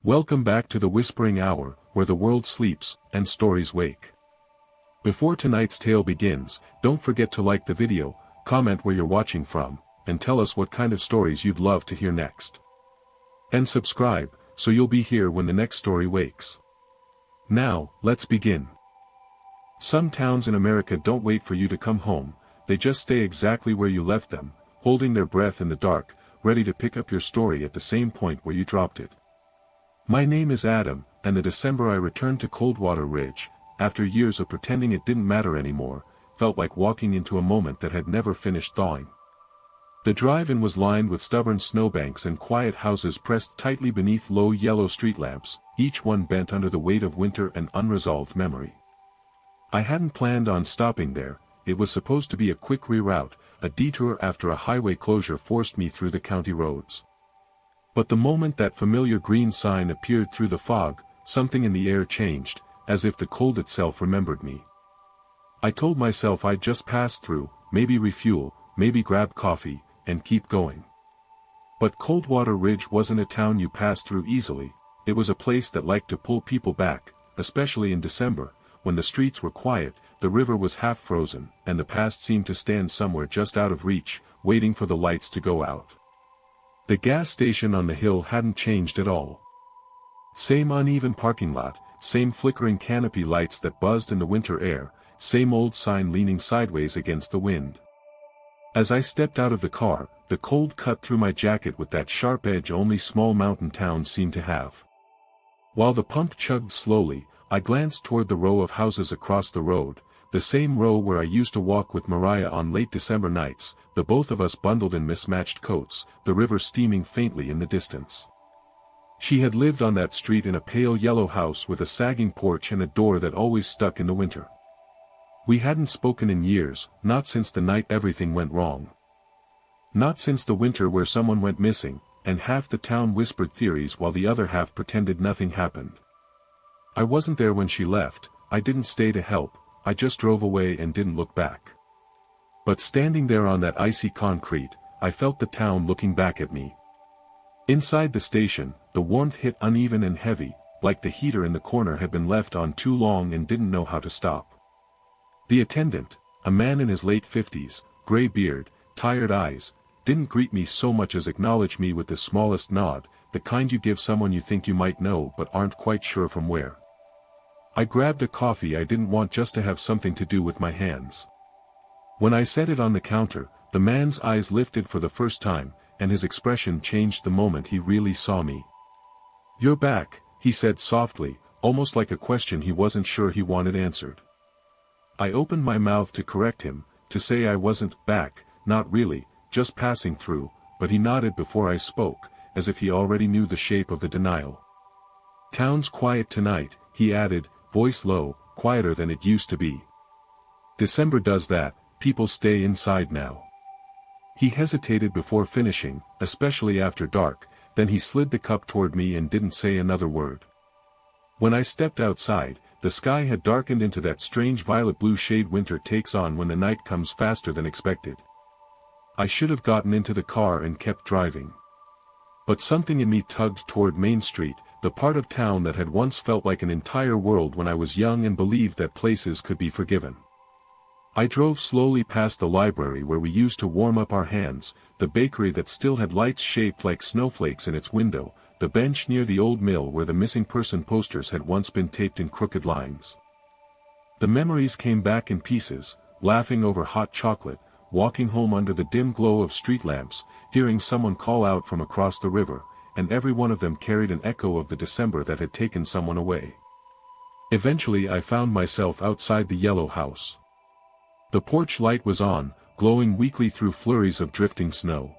Welcome back to the Whispering Hour, where the world sleeps, and stories wake. Before tonight's tale begins, don't forget to like the video, comment where you're watching from, and tell us what kind of stories you'd love to hear next. And subscribe, so you'll be here when the next story wakes. Now, let's begin. Some towns in America don't wait for you to come home, they just stay exactly where you left them, holding their breath in the dark, ready to pick up your story at the same point where you dropped it. My name is Adam, and the December I returned to Coldwater Ridge, after years of pretending it didn't matter anymore, felt like walking into a moment that had never finished thawing. The drive-in was lined with stubborn snowbanks and quiet houses pressed tightly beneath low yellow street lamps, each one bent under the weight of winter and unresolved memory. I hadn't planned on stopping there, it was supposed to be a quick reroute, a detour after a highway closure forced me through the county roads. But the moment that familiar green sign appeared through the fog, something in the air changed, as if the cold itself remembered me. I told myself I'd just pass through, maybe refuel, maybe grab coffee, and keep going. But Coldwater Ridge wasn't a town you pass through easily, it was a place that liked to pull people back, especially in December, when the streets were quiet, the river was half frozen, and the past seemed to stand somewhere just out of reach, waiting for the lights to go out. The gas station on the hill hadn't changed at all. Same uneven parking lot, same flickering canopy lights that buzzed in the winter air, same old sign leaning sideways against the wind. As I stepped out of the car, the cold cut through my jacket with that sharp edge only small mountain towns seem to have. While the pump chugged slowly, I glanced toward the row of houses across the road, the same row where I used to walk with Mariah on late December nights, the both of us bundled in mismatched coats, the river steaming faintly in the distance. She had lived on that street in a pale yellow house with a sagging porch and a door that always stuck in the winter. We hadn't spoken in years, not since the night everything went wrong. Not since the winter where someone went missing, and half the town whispered theories while the other half pretended nothing happened. I wasn't there when she left, I didn't stay to help, I just drove away and didn't look back. But standing there on that icy concrete, I felt the town looking back at me. Inside the station, the warmth hit uneven and heavy, like the heater in the corner had been left on too long and didn't know how to stop. The attendant, a man in his late 50s, gray beard, tired eyes, didn't greet me so much as acknowledge me with the smallest nod, the kind you give someone you think you might know but aren't quite sure from where. I grabbed a coffee I didn't want just to have something to do with my hands. When I set it on the counter, the man's eyes lifted for the first time, and his expression changed the moment he really saw me. "You're back," he said softly, almost like a question he wasn't sure he wanted answered. I opened my mouth to correct him, to say I wasn't back, not really, just passing through, but he nodded before I spoke, as if he already knew the shape of the denial. "Town's quiet tonight," he added, voice low, quieter than it used to be. "December does that, people stay inside now." He hesitated before finishing, especially after dark, then he slid the cup toward me and didn't say another word. When I stepped outside, the sky had darkened into that strange violet-blue shade winter takes on when the night comes faster than expected. I should have gotten into the car and kept driving. But something in me tugged toward Main Street, the part of town that had once felt like an entire world when I was young and believed that places could be forgiven. I drove slowly past the library where we used to warm up our hands, the bakery that still had lights shaped like snowflakes in its window, the bench near the old mill where the missing person posters had once been taped in crooked lines. The memories came back in pieces, laughing over hot chocolate, walking home under the dim glow of street lamps, hearing someone call out from across the river, and every one of them carried an echo of the December that had taken someone away. Eventually I found myself outside the yellow house. The porch light was on, glowing weakly through flurries of drifting snow.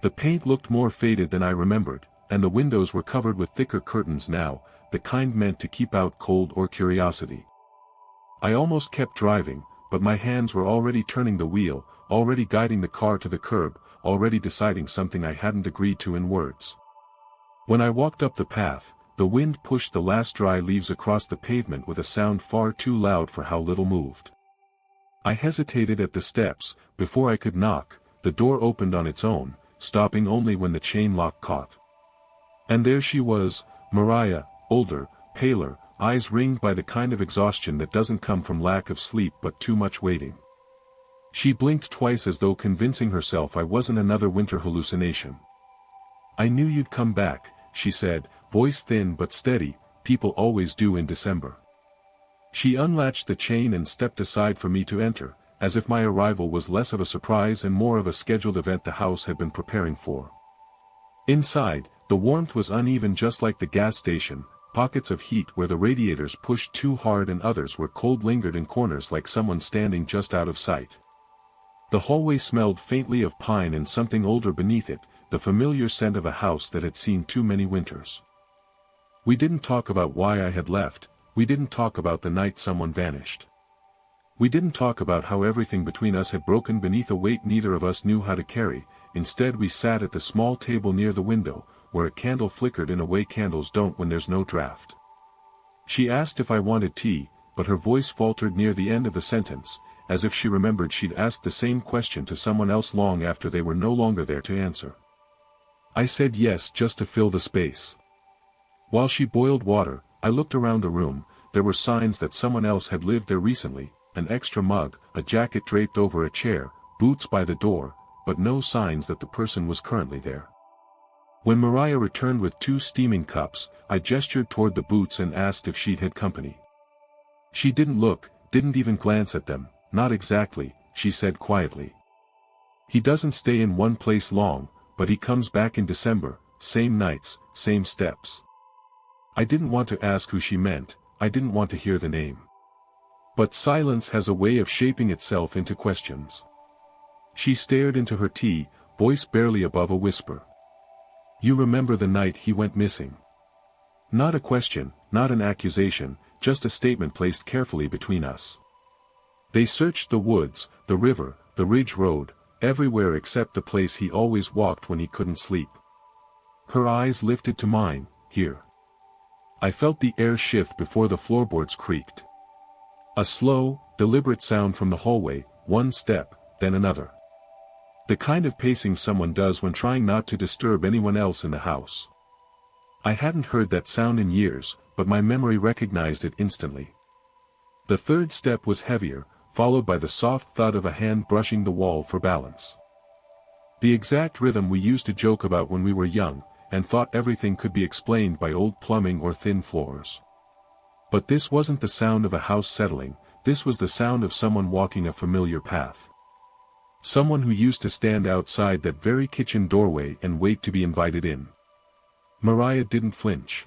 The paint looked more faded than I remembered, and the windows were covered with thicker curtains now, the kind meant to keep out cold or curiosity. I almost kept driving, but my hands were already turning the wheel, already guiding the car to the curb, already deciding something I hadn't agreed to in words. When I walked up the path, the wind pushed the last dry leaves across the pavement with a sound far too loud for how little moved. I hesitated at the steps, before I could knock, the door opened on its own, stopping only when the chain lock caught. And there she was, Mariah, older, paler, eyes ringed by the kind of exhaustion that doesn't come from lack of sleep but too much waiting. She blinked twice as though convincing herself I wasn't another winter hallucination. "I knew you'd come back," she said, voice thin but steady, "people always do in December." She unlatched the chain and stepped aside for me to enter, as if my arrival was less of a surprise and more of a scheduled event the house had been preparing for. Inside, the warmth was uneven just like the gas station, pockets of heat where the radiators pushed too hard and others where cold lingered in corners like someone standing just out of sight. The hallway smelled faintly of pine and something older beneath it, the familiar scent of a house that had seen too many winters. We didn't talk about why I had left, we didn't talk about the night someone vanished. We didn't talk about how everything between us had broken beneath a weight neither of us knew how to carry. Instead we sat at the small table near the window, where a candle flickered in a way candles don't when there's no draft. She asked if I wanted tea, but her voice faltered near the end of the sentence, as if she remembered she'd asked the same question to someone else long after they were no longer there to answer. I said yes just to fill the space. While she boiled water, I looked around the room. There were signs that someone else had lived there recently, an extra mug, a jacket draped over a chair, boots by the door, but no signs that the person was currently there. When Mariah returned with 2 steaming cups, I gestured toward the boots and asked if she'd had company. She didn't look, didn't even glance at them. "Not exactly," she said quietly. "He doesn't stay in one place long, but he comes back in December, same nights, same steps." I didn't want to ask who she meant, I didn't want to hear the name. But silence has a way of shaping itself into questions. She stared into her tea, voice barely above a whisper. "You remember the night he went missing?" Not a question, not an accusation, just a statement placed carefully between us. They searched the woods, the river, the ridge road, everywhere except the place he always walked when he couldn't sleep. Her eyes lifted to mine. "Here." I felt the air shift before the floorboards creaked. A slow, deliberate sound from the hallway, one step, then another. The kind of pacing someone does when trying not to disturb anyone else in the house. I hadn't heard that sound in years, but my memory recognized it instantly. The third step was heavier, followed by the soft thud of a hand brushing the wall for balance. The exact rhythm we used to joke about when we were young, and thought everything could be explained by old plumbing or thin floors. But this wasn't the sound of a house settling, this was the sound of someone walking a familiar path. Someone who used to stand outside that very kitchen doorway and wait to be invited in. Mariah didn't flinch.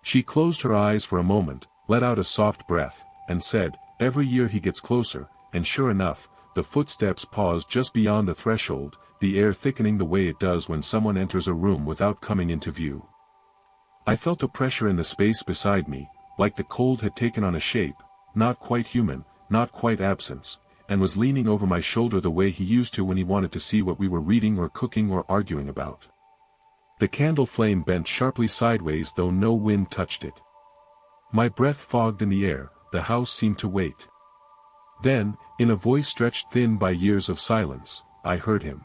She closed her eyes for a moment, let out a soft breath, and said, "Every year he gets closer," and sure enough, the footsteps paused just beyond the threshold, the air thickening the way it does when someone enters a room without coming into view. I felt a pressure in the space beside me, like the cold had taken on a shape, not quite human, not quite absence, and was leaning over my shoulder the way he used to when he wanted to see what we were reading or cooking or arguing about. The candle flame bent sharply sideways though no wind touched it. My breath fogged in the air, the house seemed to wait. Then, in a voice stretched thin by years of silence, I heard him.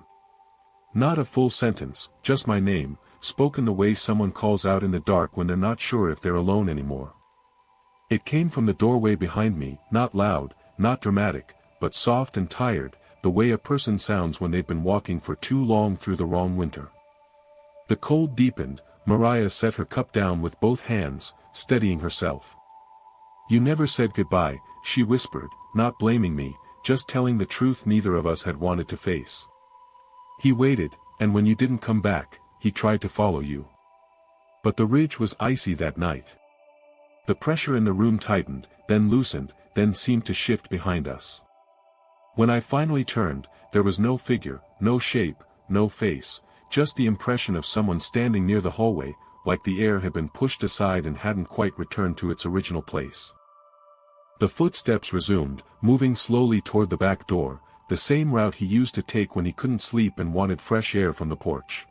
Not a full sentence, just my name, spoken the way someone calls out in the dark when they're not sure if they're alone anymore. It came from the doorway behind me, not loud, not dramatic, but soft and tired, the way a person sounds when they've been walking for too long through the wrong winter. The cold deepened. Mariah set her cup down with both hands, steadying herself. "You never said goodbye," she whispered, not blaming me, just telling the truth neither of us had wanted to face. "He waited, and when you didn't come back, he tried to follow you. But the ridge was icy that night." The pressure in the room tightened, then loosened, then seemed to shift behind us. When I finally turned, there was no figure, no shape, no face, just the impression of someone standing near the hallway, like the air had been pushed aside and hadn't quite returned to its original place. The footsteps resumed, moving slowly toward the back door, the same route he used to take when he couldn't sleep and wanted fresh air from the porch.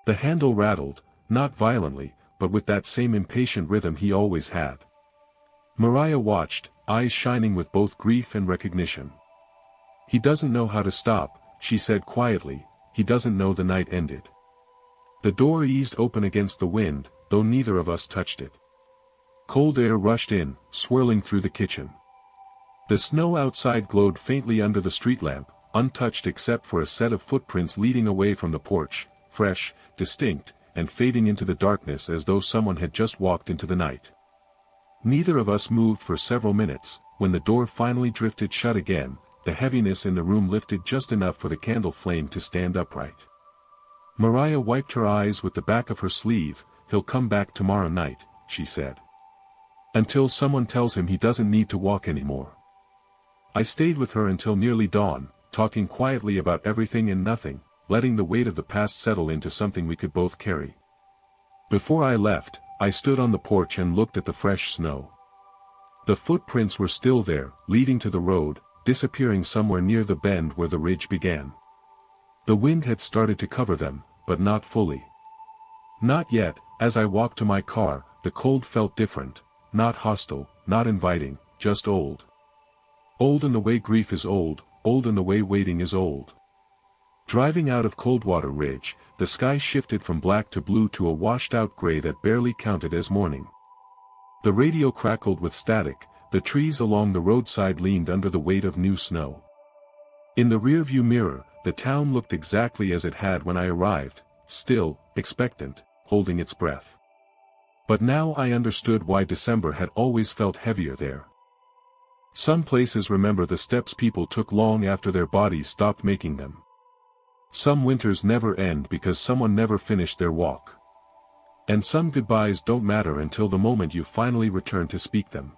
The handle rattled, not violently, but with that same impatient rhythm he always had. Mariah watched, eyes shining with both grief and recognition. "He doesn't know how to stop," she said quietly, "he doesn't know the night ended." The door eased open against the wind, though neither of us touched it. Cold air rushed in, swirling through the kitchen. The snow outside glowed faintly under the street lamp, untouched except for a set of footprints leading away from the porch, fresh, distinct, and fading into the darkness as though someone had just walked into the night. Neither of us moved for several minutes. When the door finally drifted shut again, the heaviness in the room lifted just enough for the candle flame to stand upright. Mariah wiped her eyes with the back of her sleeve. "He'll come back tomorrow night," she said. "Until someone tells him he doesn't need to walk anymore." I stayed with her until nearly dawn, talking quietly about everything and nothing, letting the weight of the past settle into something we could both carry. Before I left, I stood on the porch and looked at the fresh snow. The footprints were still there, leading to the road, disappearing somewhere near the bend where the ridge began. The wind had started to cover them, but not fully. Not yet. As I walked to my car, the cold felt different, not hostile, not inviting, just old. Old in the way grief is old in the way waiting is old. Driving out of Coldwater Ridge, the sky shifted from black to blue to a washed-out gray that barely counted as morning. The radio crackled with static, the trees along the roadside leaned under the weight of new snow. In the rearview mirror, the town looked exactly as it had when I arrived, still, expectant, holding its breath. But now I understood why December had always felt heavier there. Some places remember the steps people took long after their bodies stopped making them. Some winters never end because someone never finished their walk. And some goodbyes don't matter until the moment you finally return to speak them.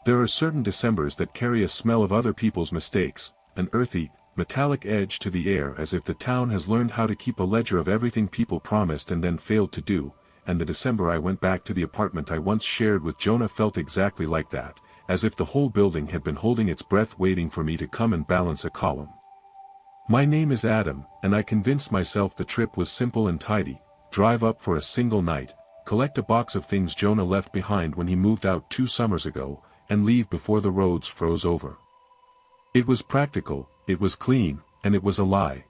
There are certain Decembers that carry a smell of other people's mistakes, an earthy, metallic edge to the air, as if the town has learned how to keep a ledger of everything people promised and then failed to do. And the December I went back to the apartment I once shared with Jonah felt exactly like that, as if the whole building had been holding its breath waiting for me to come and balance a column. My name is Adam, and I convinced myself the trip was simple and tidy: drive up for a single night, collect a box of things Jonah left behind when he moved out 2 summers ago, and leave before the roads froze over. It was practical, it was clean, and it was a lie.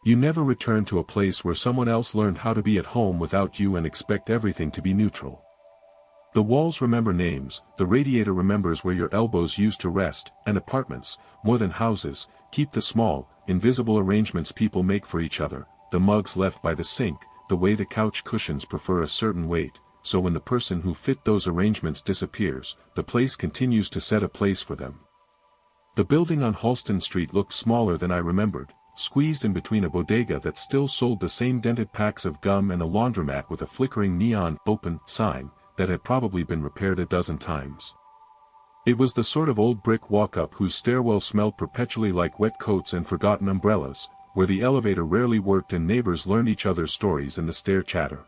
You never return to a place where someone else learned how to be at home without you and expect everything to be neutral. The walls remember names, the radiator remembers where your elbows used to rest, and apartments, more than houses, keep the small, invisible arrangements people make for each other, the mugs left by the sink, the way the couch cushions prefer a certain weight, so when the person who fit those arrangements disappears, the place continues to set a place for them. The building on Halston Street looked smaller than I remembered, squeezed in between a bodega that still sold the same dented packs of gum and a laundromat with a flickering neon "open" sign that had probably been repaired a dozen times. It was the sort of old brick walk-up whose stairwell smelled perpetually like wet coats and forgotten umbrellas, where the elevator rarely worked and neighbors learned each other's stories in the stair chatter.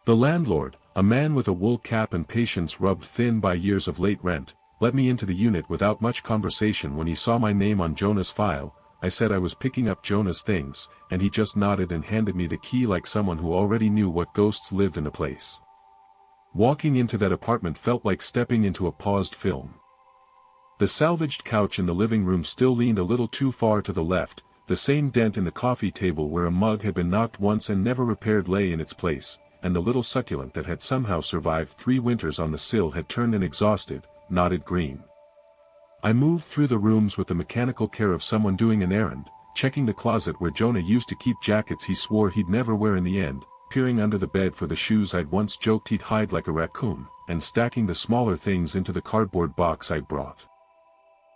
The landlord, a man with a wool cap and patience rubbed thin by years of late rent, let me into the unit without much conversation. When he saw my name on Jonah's file, I said I was picking up Jonah's things, and he just nodded and handed me the key like someone who already knew what ghosts lived in the place. Walking into that apartment felt like stepping into a paused film. The salvaged couch in the living room still leaned a little too far to the left, the same dent in the coffee table where a mug had been knocked once and never repaired lay in its place, and the little succulent that had somehow survived 3 winters on the sill had turned an exhausted, knotted green. I moved through the rooms with the mechanical care of someone doing an errand, checking the closet where Jonah used to keep jackets he swore he'd never wear in the end, peering under the bed for the shoes I'd once joked he'd hide like a raccoon, and stacking the smaller things into the cardboard box I'd brought.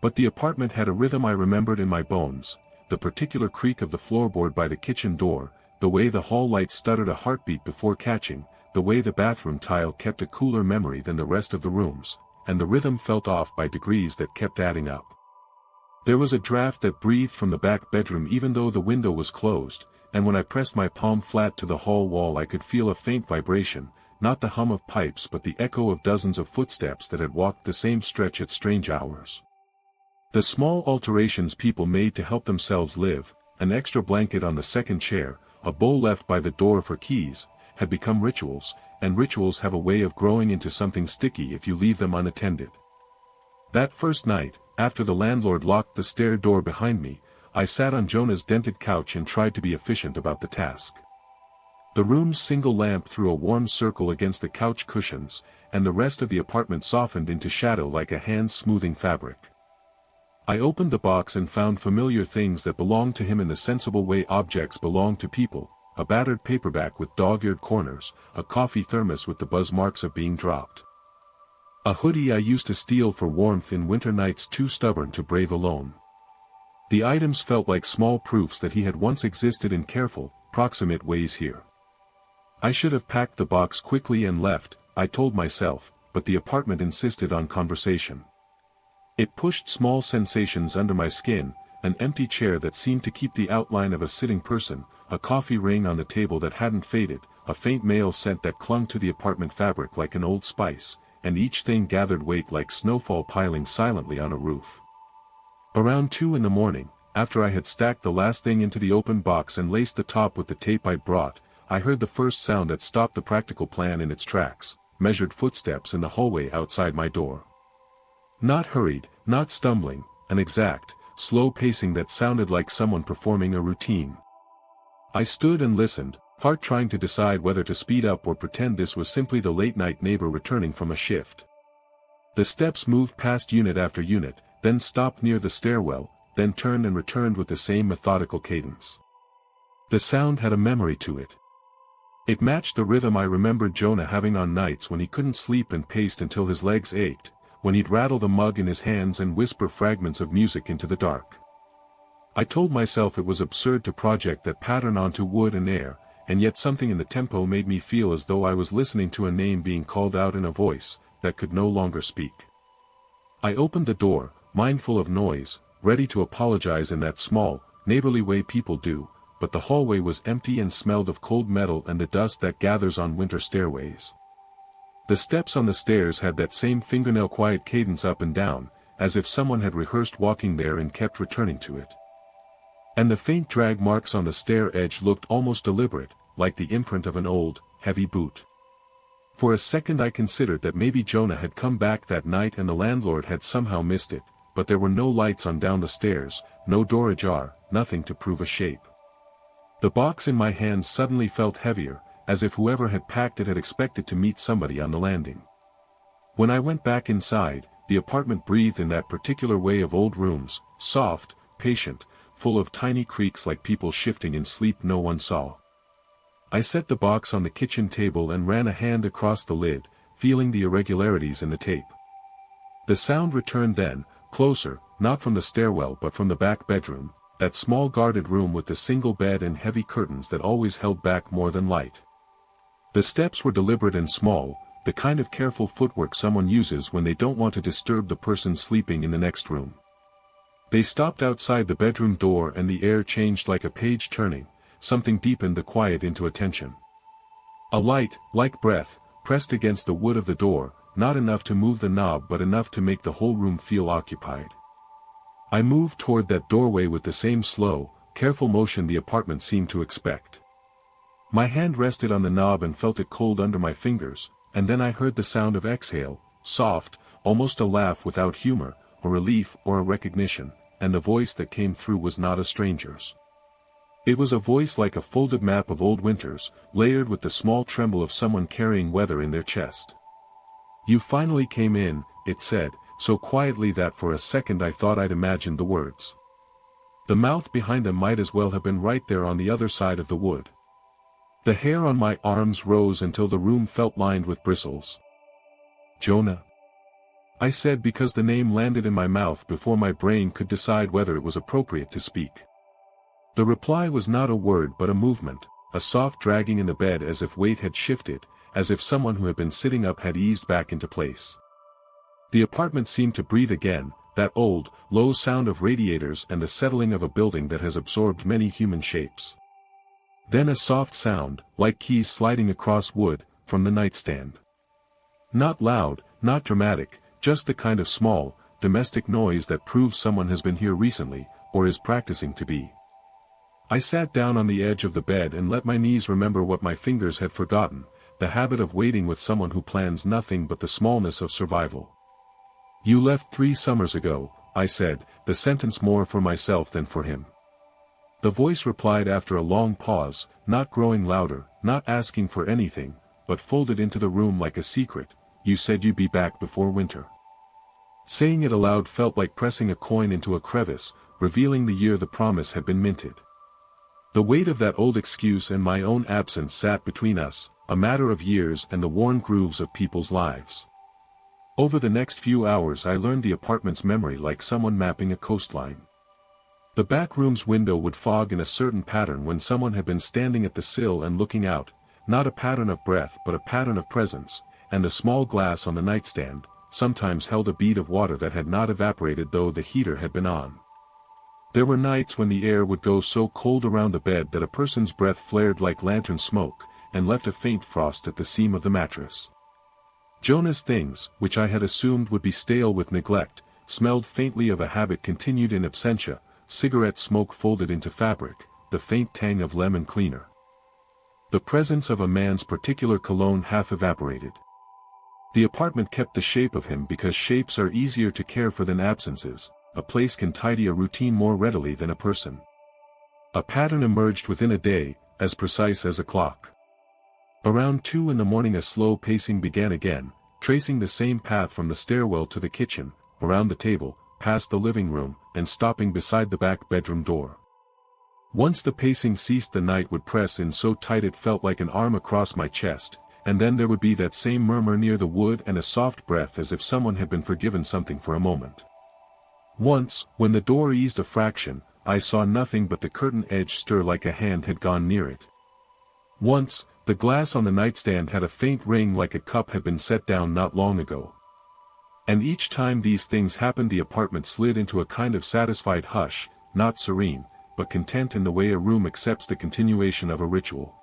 But the apartment had a rhythm I remembered in my bones, the particular creak of the floorboard by the kitchen door, the way the hall light stuttered a heartbeat before catching, the way the bathroom tile kept a cooler memory than the rest of the rooms, and the rhythm felt off by degrees that kept adding up. There was a draft that breathed from the back bedroom even though the window was closed, and when I pressed my palm flat to the hall wall I could feel a faint vibration, not the hum of pipes but the echo of dozens of footsteps that had walked the same stretch at strange hours. The small alterations people made to help themselves live, an extra blanket on the second chair, a bowl left by the door for keys, had become rituals, and rituals have a way of growing into something sticky if you leave them unattended. That first night, after the landlord locked the stair door behind me, I sat on Jonah's dented couch and tried to be efficient about the task. The room's single lamp threw a warm circle against the couch cushions, and the rest of the apartment softened into shadow like a hand smoothing fabric. I opened the box and found familiar things that belonged to him in the sensible way objects belong to people: a battered paperback with dog-eared corners, a coffee thermos with the buzz marks of being dropped, a hoodie I used to steal for warmth in winter nights too stubborn to brave alone. The items felt like small proofs that he had once existed in careful, proximate ways here. I should have packed the box quickly and left, I told myself, but the apartment insisted on conversation. It pushed small sensations under my skin: an empty chair that seemed to keep the outline of a sitting person, a coffee ring on the table that hadn't faded, a faint male scent that clung to the apartment fabric like an old spice, and each thing gathered weight like snowfall piling silently on a roof. Around 2 in the morning, after I had stacked the last thing into the open box and laced the top with the tape I'd brought, I heard the first sound that stopped the practical plan in its tracks: measured footsteps in the hallway outside my door. Not hurried, not stumbling, an exact, slow pacing that sounded like someone performing a routine. I stood and listened, heart trying to decide whether to speed up or pretend this was simply the late-night neighbor returning from a shift. The steps moved past unit after unit, then stopped near the stairwell, then turned and returned with the same methodical cadence. The sound had a memory to it. It matched the rhythm I remembered Jonah having on nights when he couldn't sleep and paced until his legs ached, when he'd rattle the mug in his hands and whisper fragments of music into the dark. I told myself it was absurd to project that pattern onto wood and air, and yet something in the tempo made me feel as though I was listening to a name being called out in a voice that could no longer speak. I opened the door, mindful of noise, ready to apologize in that small, neighborly way people do, but the hallway was empty and smelled of cold metal and the dust that gathers on winter stairways. The steps on the stairs had that same fingernail-quiet cadence up and down, as if someone had rehearsed walking there and kept returning to it. And the faint drag marks on the stair edge looked almost deliberate, like the imprint of an old, heavy boot. For a second I considered that maybe Jonah had come back that night and the landlord had somehow missed it, but there were no lights on down the stairs, no door ajar, nothing to prove a shape. The box in my hands suddenly felt heavier, as if whoever had packed it had expected to meet somebody on the landing. When I went back inside, the apartment breathed in that particular way of old rooms, soft, patient, full of tiny creaks like people shifting in sleep no one saw. I set the box on the kitchen table and ran a hand across the lid, feeling the irregularities in the tape. The sound returned then, closer, not from the stairwell but from the back bedroom, that small guarded room with the single bed and heavy curtains that always held back more than light. The steps were deliberate and small, the kind of careful footwork someone uses when they don't want to disturb the person sleeping in the next room. They stopped outside the bedroom door and the air changed like a page turning, something deepened the quiet into attention. A light, like breath, pressed against the wood of the door, not enough to move the knob but enough to make the whole room feel occupied. I moved toward that doorway with the same slow, careful motion the apartment seemed to expect. My hand rested on the knob and felt it cold under my fingers, and then I heard the sound of exhale, soft, almost a laugh without humor, or relief or a recognition, and the voice that came through was not a stranger's. It was a voice like a folded map of old winters, layered with the small tremble of someone carrying weather in their chest. "You finally came in," it said, so quietly that for a second I thought I'd imagined the words. The mouth behind them might as well have been right there on the other side of the wood. The hair on my arms rose until the room felt lined with bristles. "Jonah?" I said because the name landed in my mouth before my brain could decide whether it was appropriate to speak. The reply was not a word but a movement, a soft dragging in the bed as if weight had shifted, as if someone who had been sitting up had eased back into place. The apartment seemed to breathe again, that old, low sound of radiators and the settling of a building that has absorbed many human shapes. Then a soft sound, like keys sliding across wood, from the nightstand. Not loud, not dramatic, just the kind of small, domestic noise that proves someone has been here recently, or is practicing to be. I sat down on the edge of the bed and let my knees remember what my fingers had forgotten, the habit of waiting with someone who plans nothing but the smallness of survival. "You left 3 summers ago," I said, the sentence more for myself than for him. The voice replied after a long pause, not growing louder, not asking for anything, but folded into the room like a secret. "You said you'd be back before winter." Saying it aloud felt like pressing a coin into a crevice, revealing the year the promise had been minted. The weight of that old excuse and my own absence sat between us, a matter of years and the worn grooves of people's lives. Over the next few hours I learned the apartment's memory like someone mapping a coastline. The back room's window would fog in a certain pattern when someone had been standing at the sill and looking out, not a pattern of breath but a pattern of presence, and the small glass on the nightstand sometimes held a bead of water that had not evaporated though the heater had been on. There were nights when the air would go so cold around the bed that a person's breath flared like lantern smoke, and left a faint frost at the seam of the mattress. Jonah's things, which I had assumed would be stale with neglect, smelled faintly of a habit continued in absentia, cigarette smoke folded into fabric, the faint tang of lemon cleaner. The presence of a man's particular cologne half evaporated. The apartment kept the shape of him because shapes are easier to care for than absences. A place can tidy a routine more readily than a person. A pattern emerged within a day, as precise as a clock. Around 2 in the morning a slow pacing began again, tracing the same path from the stairwell to the kitchen, around the table, past the living room, and stopping beside the back bedroom door. Once the pacing ceased the night would press in so tight it felt like an arm across my chest, and then there would be that same murmur near the wood and a soft breath as if someone had been forgiven something for a moment. Once, when the door eased a fraction, I saw nothing but the curtain edge stir like a hand had gone near it. Once, the glass on the nightstand had a faint ring like a cup had been set down not long ago. And each time these things happened the apartment slid into a kind of satisfied hush, not serene, but content in the way a room accepts the continuation of a ritual.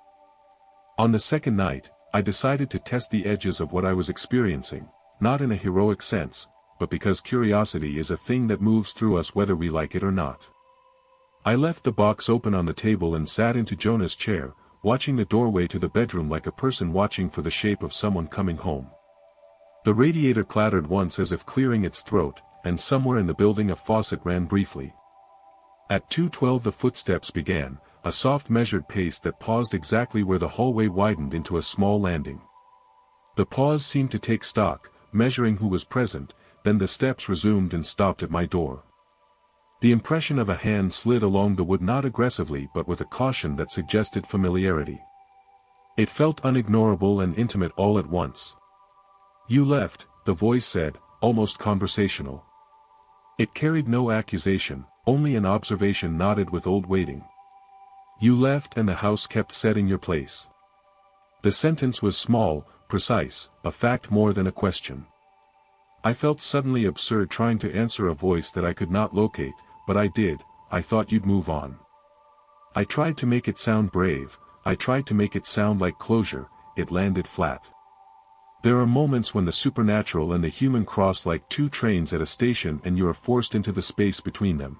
On the second night, I decided to test the edges of what I was experiencing, not in a heroic sense, but because curiosity is a thing that moves through us whether we like it or not. I left the box open on the table and sat into Jonah's chair, watching the doorway to the bedroom like a person watching for the shape of someone coming home. The radiator clattered once as if clearing its throat, and somewhere in the building a faucet ran briefly. At 2:12 the footsteps began, a soft measured pace that paused exactly where the hallway widened into a small landing. The pause seemed to take stock, measuring who was present, then the steps resumed and stopped at my door. The impression of a hand slid along the wood not aggressively but with a caution that suggested familiarity. It felt unignorable and intimate all at once. "You left," the voice said, almost conversational. It carried no accusation, only an observation nodded with old waiting. "You left and the house kept setting your place." The sentence was small, precise, a fact more than a question. I felt suddenly absurd trying to answer a voice that I could not locate, but I did. "I thought you'd move on." I tried to make it sound brave, I tried to make it sound like closure, it landed flat. There are moments when the supernatural and the human cross like two trains at a station and you are forced into the space between them.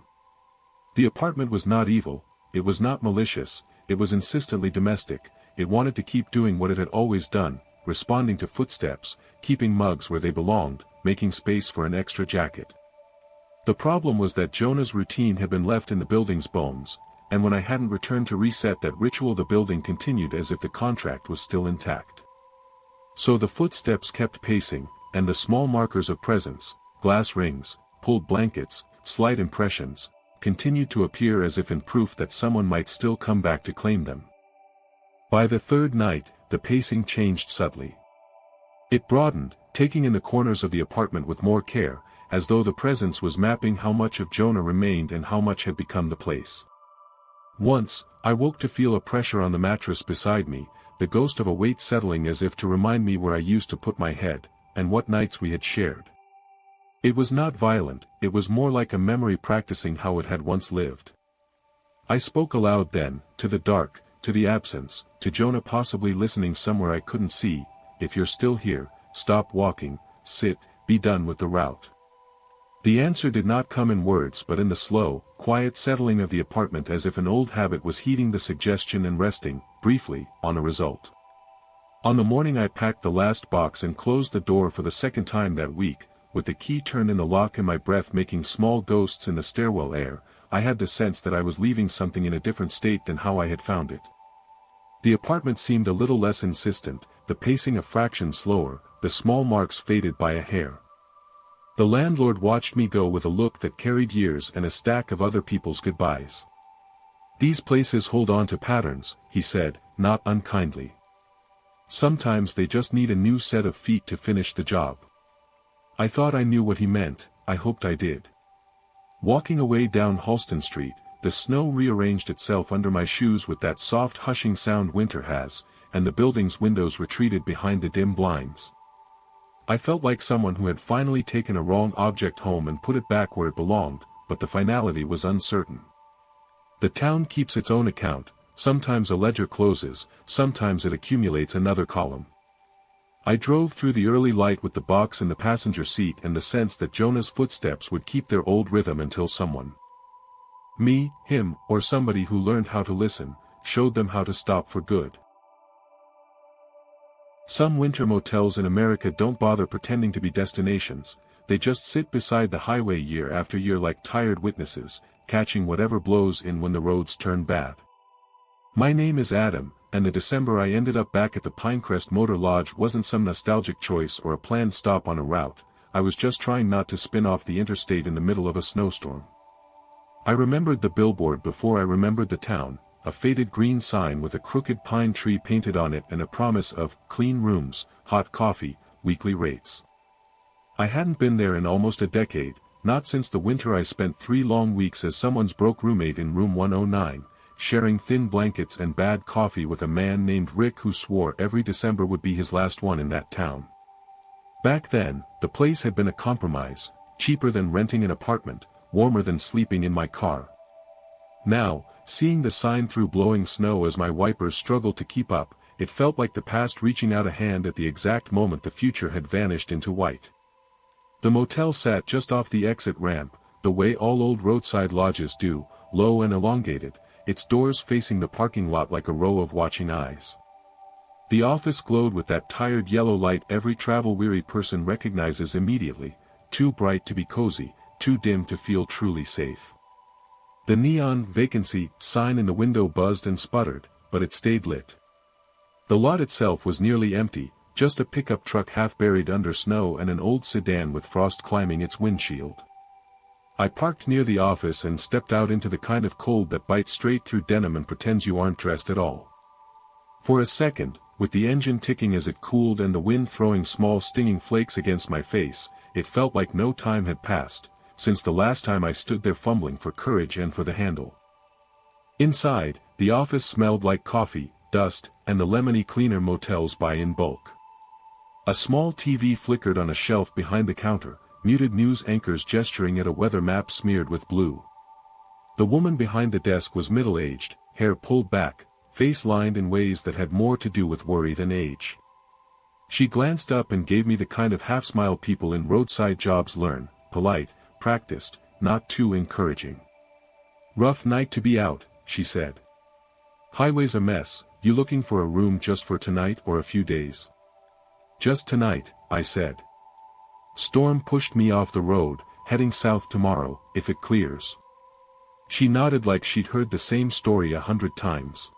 The apartment was not evil, it was not malicious, it was insistently domestic, it wanted to keep doing what it had always done, responding to footsteps, keeping mugs where they belonged, making space for an extra jacket. The problem was that Jonah's routine had been left in the building's bones, and when I hadn't returned to reset that ritual the building continued as if the contract was still intact. So the footsteps kept pacing, and the small markers of presence, glass rings, pulled blankets, slight impressions, continued to appear as if in proof that someone might still come back to claim them. By the third night, the pacing changed subtly. It broadened, taking in the corners of the apartment with more care, as though the presence was mapping how much of Jonah remained and how much had become the place. Once, I woke to feel a pressure on the mattress beside me, the ghost of a weight settling as if to remind me where I used to put my head, and what nights we had shared. It was not violent, it was more like a memory practicing how it had once lived. I spoke aloud then, to the dark, to the absence, to Jonah possibly listening somewhere I couldn't see. "If you're still here, stop walking, sit, be done with the route." The answer did not come in words but in the slow, quiet settling of the apartment as if an old habit was heeding the suggestion and resting, briefly, on a result. On the morning I packed the last box and closed the door for the second time that week, with the key turned in the lock and my breath making small ghosts in the stairwell air, I had the sense that I was leaving something in a different state than how I had found it. The apartment seemed a little less insistent, the pacing a fraction slower, the small marks faded by a hair. The landlord watched me go with a look that carried years and a stack of other people's goodbyes. "These places hold on to patterns," he said, not unkindly. "Sometimes they just need a new set of feet to finish the job." I thought I knew what he meant, I hoped I did. Walking away down Halston Street, the snow rearranged itself under my shoes with that soft hushing sound winter has, and the building's windows retreated behind the dim blinds. I felt like someone who had finally taken a wrong object home and put it back where it belonged, but the finality was uncertain. The town keeps its own account, sometimes a ledger closes, sometimes it accumulates another column. I drove through the early light with the box in the passenger seat and the sense that Jonah's footsteps would keep their old rhythm until someone, me, him, or somebody who learned how to listen, showed them how to stop for good. Some winter motels in America don't bother pretending to be destinations, they just sit beside the highway year after year like tired witnesses, catching whatever blows in when the roads turn bad. My name is Adam, and the December I ended up back at the Pinecrest Motor Lodge wasn't some nostalgic choice or a planned stop on a route, I was just trying not to spin off the interstate in the middle of a snowstorm. I remembered the billboard before I remembered the town, a faded green sign with a crooked pine tree painted on it and a promise of clean rooms, hot coffee, weekly rates. I hadn't been there in almost a decade, not since the winter I spent 3 long weeks as someone's broke roommate in room 109, sharing thin blankets and bad coffee with a man named Rick who swore every December would be his last one in that town. Back then, the place had been a compromise, cheaper than renting an apartment, warmer than sleeping in my car. Now, seeing the sign through blowing snow as my wipers struggled to keep up, it felt like the past reaching out a hand at the exact moment the future had vanished into white. The motel sat just off the exit ramp, the way all old roadside lodges do, low and elongated, its doors facing the parking lot like a row of watching eyes. The office glowed with that tired yellow light every travel-weary person recognizes immediately, too bright to be cozy, too dim to feel truly safe. The neon vacancy sign in the window buzzed and sputtered, but it stayed lit. The lot itself was nearly empty, just a pickup truck half buried under snow and an old sedan with frost climbing its windshield. I parked near the office and stepped out into the kind of cold that bites straight through denim and pretends you aren't dressed at all. For a second, with the engine ticking as it cooled and the wind throwing small stinging flakes against my face, it felt like no time had passed, since the last time I stood there fumbling for courage and for the handle. Inside, the office smelled like coffee, dust, and the lemony cleaner motels buy in bulk. A small TV flickered on a shelf behind the counter, muted news anchors gesturing at a weather map smeared with blue. The woman behind the desk was middle-aged, hair pulled back, face lined in ways that had more to do with worry than age. She glanced up and gave me the kind of half-smile people in roadside jobs learn, polite, practiced, not too encouraging. "Rough night to be out," she said. "Highway's a mess, you looking for a room just for tonight or a few days?" "Just tonight," I said. "Storm pushed me off the road, heading south tomorrow, if it clears." She nodded like she'd heard the same story 100 times.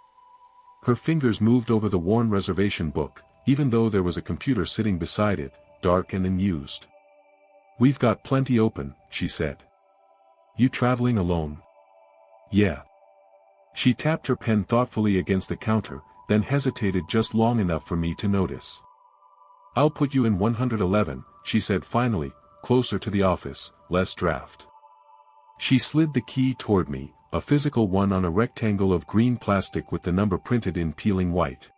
Her fingers moved over the worn reservation book, even though there was a computer sitting beside it, dark and unused. "We've got plenty open," she said. "You traveling alone?" "Yeah." She tapped her pen thoughtfully against the counter, then hesitated just long enough for me to notice. "I'll put you in 111, she said finally, closer to the office, less draft. She slid the key toward me, a physical one on a rectangle of green plastic with the number printed in peeling white.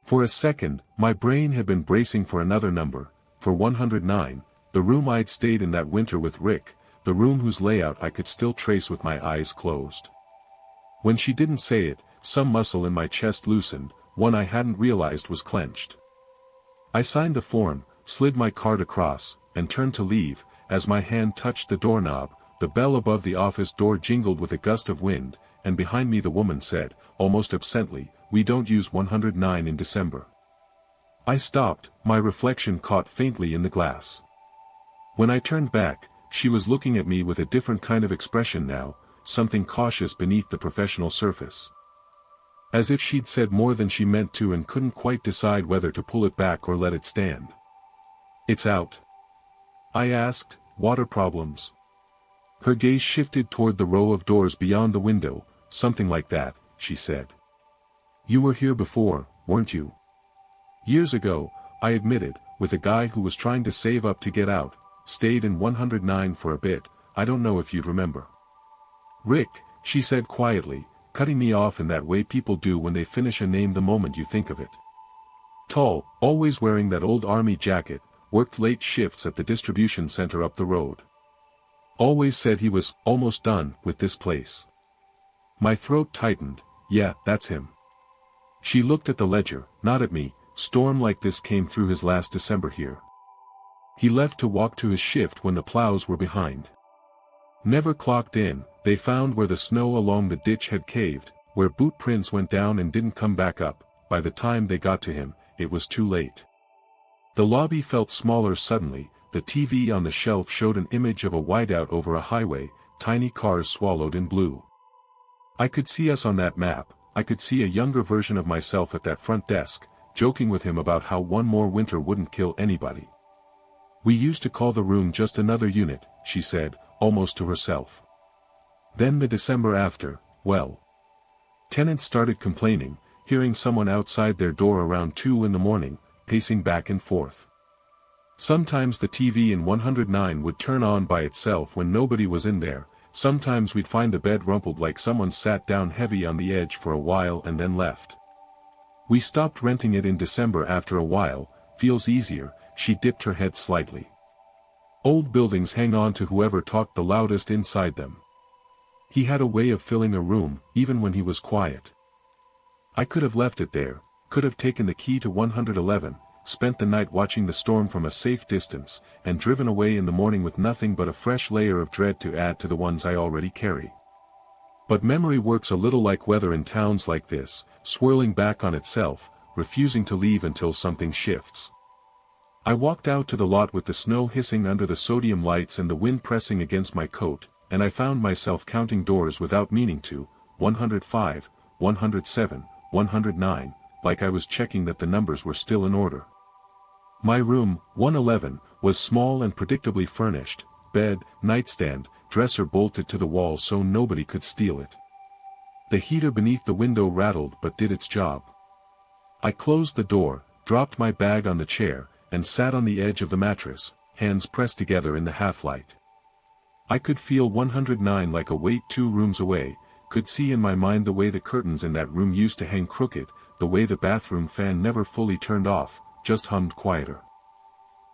For a second, my brain had been bracing for another number, for 109, the room I'd stayed in that winter with Rick, the room whose layout I could still trace with my eyes closed. When she didn't say it, some muscle in my chest loosened, one I hadn't realized was clenched. I signed the form, slid my card across, and turned to leave. As my hand touched the doorknob, the bell above the office door jingled with a gust of wind, and behind me the woman said, almost absently, "We don't use 109 in December." I stopped, my reflection caught faintly in the glass. When I turned back, she was looking at me with a different kind of expression now, something cautious beneath the professional surface. As if she'd said more than she meant to and couldn't quite decide whether to pull it back or let it stand. "It's out?" I asked. "Water problems?" Her gaze shifted toward the row of doors beyond the window. "Something like that," she said. "You were here before, weren't you?" "Years ago," I admitted, "with a guy who was trying to save up to get out, stayed in 109 for a bit. I don't know if you'd remember." "Rick," she said quietly, cutting me off in that way people do when they finish a name the moment you think of it. Tall, always wearing that old army jacket, worked late shifts at the distribution center up the road. Always said he was almost done with this place. My throat tightened. "Yeah, that's him." She looked at the ledger, not at me. "Storm like this came through his last December here. He left to walk to his shift when the plows were behind. Never clocked in. They found where the snow along the ditch had caved, where boot prints went down and didn't come back up. By the time they got to him, it was too late." The lobby felt smaller suddenly. The TV on the shelf showed an image of a whiteout over a highway, tiny cars swallowed in blue. I could see us on that map. I could see a younger version of myself at that front desk, joking with him about how one more winter wouldn't kill anybody. "We used to call the room just another unit," she said, almost to herself. Then the December after, well. Tenants started complaining, hearing someone outside their door around 2 in the morning, pacing back and forth. Sometimes the TV in 109 would turn on by itself when nobody was in there. Sometimes we'd find the bed rumpled like someone sat down heavy on the edge for a while and then left. "We stopped renting it in December after a while. Feels easier." She dipped her head slightly. "Old buildings hang on to whoever talked the loudest inside them." He had a way of filling a room, even when he was quiet. I could have left it there, could have taken the key to 111, spent the night watching the storm from a safe distance, and driven away in the morning with nothing but a fresh layer of dread to add to the ones I already carry. But memory works a little like weather in towns like this, swirling back on itself, refusing to leave until something shifts. I walked out to the lot with the snow hissing under the sodium lights and the wind pressing against my coat, and I found myself counting doors without meaning to, 105, 107, 109, like I was checking that the numbers were still in order. My room, 111, was small and predictably furnished, bed, nightstand, dresser bolted to the wall so nobody could steal it. The heater beneath the window rattled but did its job. I closed the door, dropped my bag on the chair, and sat on the edge of the mattress, hands pressed together in the half-light. I could feel 109 like a weight 2 rooms away, could see in my mind the way the curtains in that room used to hang crooked, the way the bathroom fan never fully turned off, just hummed quieter.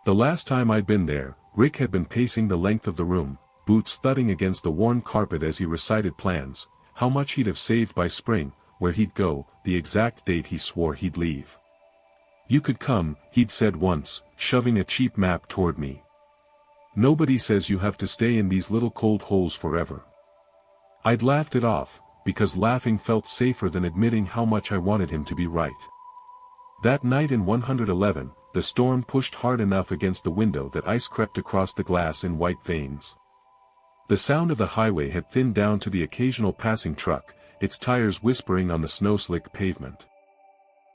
The last time I'd been there, Rick had been pacing the length of the room, boots thudding against the worn carpet as he recited plans, how much he'd have saved by spring, where he'd go, the exact date he swore he'd leave. "You could come," he'd said once, shoving a cheap map toward me. "Nobody says you have to stay in these little cold holes forever." I'd laughed it off, because laughing felt safer than admitting how much I wanted him to be right. That night in 111, the storm pushed hard enough against the window that ice crept across the glass in white veins. The sound of the highway had thinned down to the occasional passing truck, its tires whispering on the snow-slick pavement.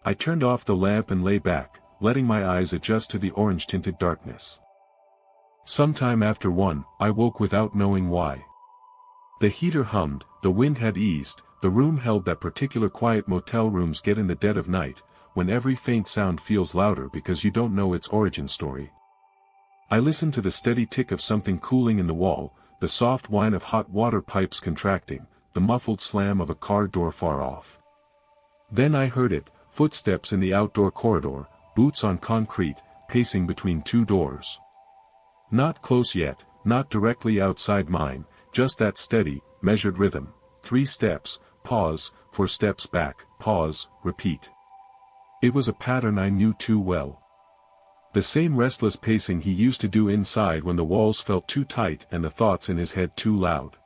I turned off the lamp and lay back, letting my eyes adjust to the orange-tinted darkness. Sometime after 1, I woke without knowing why. The heater hummed, the wind had eased, the room held that particular quiet motel rooms get in the dead of night, when every faint sound feels louder because you don't know its origin story. I listened to the steady tick of something cooling in the wall, the soft whine of hot water pipes contracting, the muffled slam of a car door far off. Then I heard it, footsteps in the outdoor corridor, boots on concrete, pacing between 2 doors. Not close yet, not directly outside mine, just that steady, measured rhythm, 3 steps, pause, 4 steps back, pause, repeat. It was a pattern I knew too well. The same restless pacing he used to do inside when the walls felt too tight and the thoughts in his head too loud.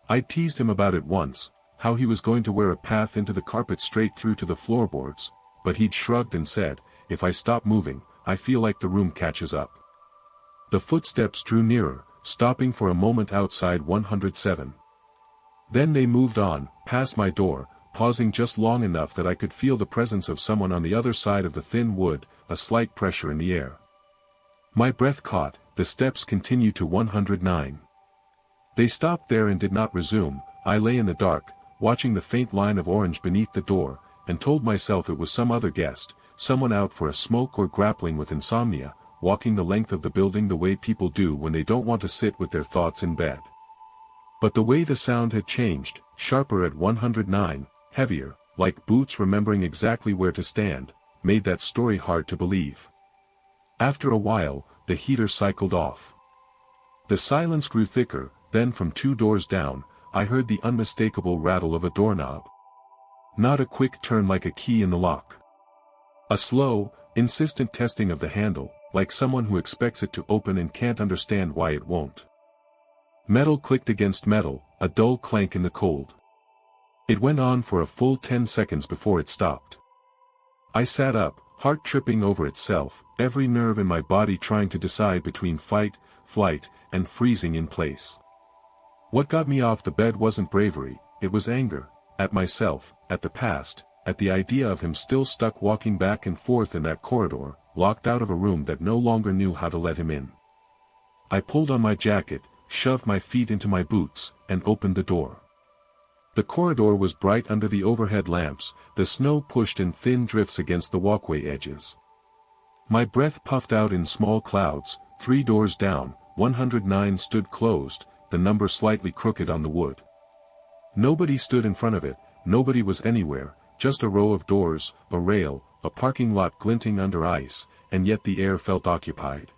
I teased him about it once, how he was going to wear a path into the carpet straight through to the floorboards, but he'd shrugged and said, "If I stop moving, I feel like the room catches up." The footsteps drew nearer, stopping for a moment outside 107. Then they moved on, past my door, pausing just long enough that I could feel the presence of someone on the other side of the thin wood, a slight pressure in the air. My breath caught, the steps continued to 109. They stopped there and did not resume. I lay in the dark, watching the faint line of orange beneath the door, and told myself it was some other guest, someone out for a smoke or grappling with insomnia, walking the length of the building the way people do when they don't want to sit with their thoughts in bed. But the way the sound had changed, sharper at 109, heavier, like boots remembering exactly where to stand, made that story hard to believe. After a while, the heater cycled off. The silence grew thicker, then from 2 doors down, I heard the unmistakable rattle of a doorknob. Not a quick turn like a key in the lock. A slow, insistent testing of the handle, like someone who expects it to open and can't understand why it won't. Metal clicked against metal, a dull clank in the cold. It went on for a full 10 seconds before it stopped. I sat up, heart tripping over itself, every nerve in my body trying to decide between fight, flight, and freezing in place. What got me off the bed wasn't bravery, it was anger, at myself, at the past, at the idea of him still stuck walking back and forth in that corridor, locked out of a room that no longer knew how to let him in. I pulled on my jacket, shoved my feet into my boots, and opened the door. The corridor was bright under the overhead lamps, the snow pushed in thin drifts against the walkway edges. My breath puffed out in small clouds. 3 doors down, 109 stood closed, the number slightly crooked on the wood. Nobody stood in front of it, nobody was anywhere, just a row of doors, a rail, a parking lot glinting under ice, and yet the air felt occupied.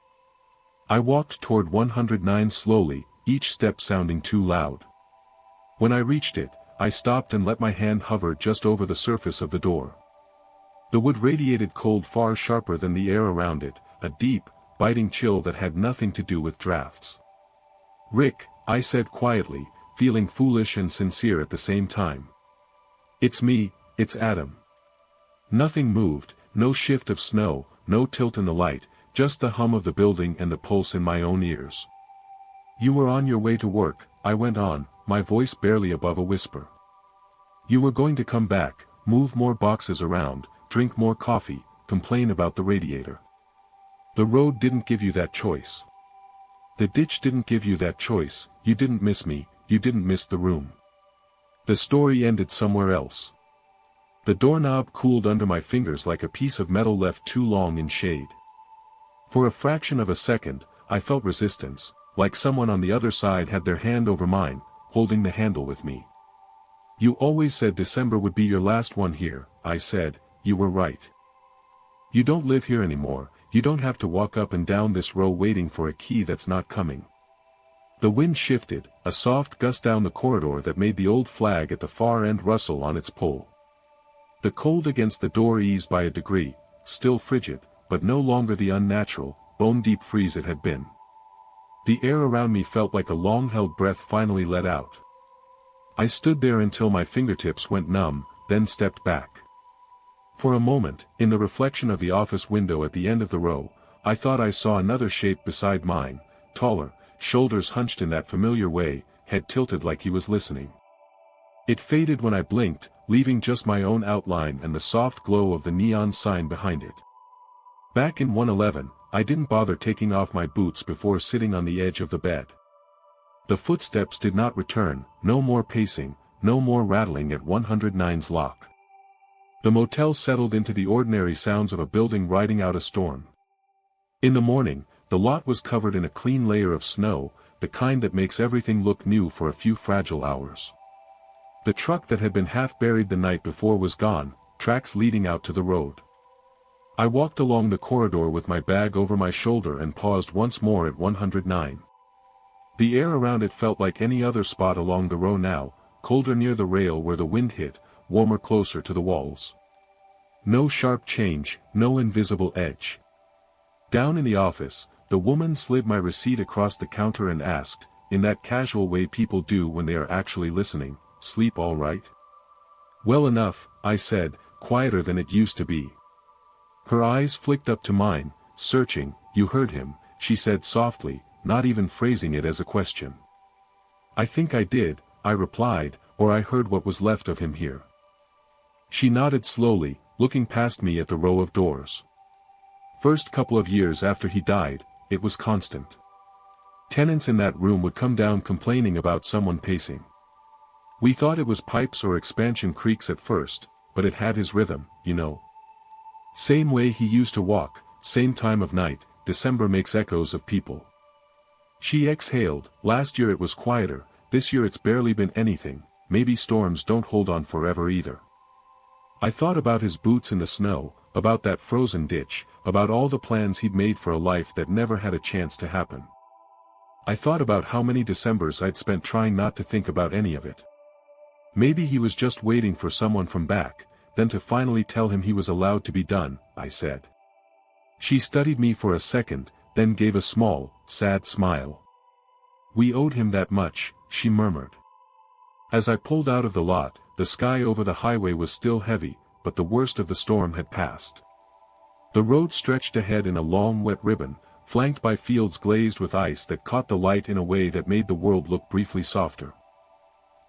I walked toward 109 slowly, each step sounding too loud. When I reached it, I stopped and let my hand hover just over the surface of the door. The wood radiated cold far sharper than the air around it, a deep, biting chill that had nothing to do with drafts. "Rick," I said quietly, feeling foolish and sincere at the same time. "It's me, it's Adam." Nothing moved, no shift of snow, no tilt in the light, just the hum of the building and the pulse in my own ears. "You were on your way to work," I went on, my voice barely above a whisper. "You were going to come back, move more boxes around, drink more coffee, complain about the radiator. The road didn't give you that choice. The ditch didn't give you that choice, you didn't miss me, you didn't miss the room. The story ended somewhere else." The doorknob cooled under my fingers like a piece of metal left too long in shade. For a fraction of a second, I felt resistance, like someone on the other side had their hand over mine, holding the handle with me. "You always said December would be your last one here," I said. "You were right. You don't live here anymore, you don't have to walk up and down this row waiting for a key that's not coming." The wind shifted, a soft gust down the corridor that made the old flag at the far end rustle on its pole. The cold against the door eased by a degree, still frigid, but no longer the unnatural, bone-deep freeze it had been. The air around me felt like a long-held breath finally let out. I stood there until my fingertips went numb, then stepped back. For a moment, in the reflection of the office window at the end of the row, I thought I saw another shape beside mine, taller, shoulders hunched in that familiar way, head tilted like he was listening. It faded when I blinked, leaving just my own outline and the soft glow of the neon sign behind it. Back in 111, I didn't bother taking off my boots before sitting on the edge of the bed. The footsteps did not return, no more pacing, no more rattling at 109's lock. The motel settled into the ordinary sounds of a building riding out a storm. In the morning, the lot was covered in a clean layer of snow, the kind that makes everything look new for a few fragile hours. The truck that had been half buried the night before was gone, tracks leading out to the road. I walked along the corridor with my bag over my shoulder and paused once more at 109. The air around it felt like any other spot along the row now, colder near the rail where the wind hit, warmer closer to the walls. No sharp change, no invisible edge. Down in the office, the woman slid my receipt across the counter and asked, in that casual way people do when they are actually listening, "Sleep all right?" "Well enough," I said, quieter than it used to be. Her eyes flicked up to mine, searching. "You heard him," she said softly, not even phrasing it as a question. "I think I did," I replied, or I heard what was left of him here. She nodded slowly, looking past me at the row of doors. First couple of years after he died, it was constant. Tenants in that room would come down complaining about someone pacing. We thought it was pipes or expansion creaks at first, but it had his rhythm, you know. Same way he used to walk, same time of night, December makes echoes of people. She exhaled. Last year it was quieter, this year it's barely been anything, maybe storms don't hold on forever either. I thought about his boots in the snow, about that frozen ditch, about all the plans he'd made for a life that never had a chance to happen. I thought about how many Decembers I'd spent trying not to think about any of it. Maybe he was just waiting for someone from back, then to finally tell him he was allowed to be done, I said. She studied me for a second, then gave a small, sad smile. We owed him that much, she murmured. As I pulled out of the lot, the sky over the highway was still heavy, but the worst of the storm had passed. The road stretched ahead in a long wet ribbon, flanked by fields glazed with ice that caught the light in a way that made the world look briefly softer.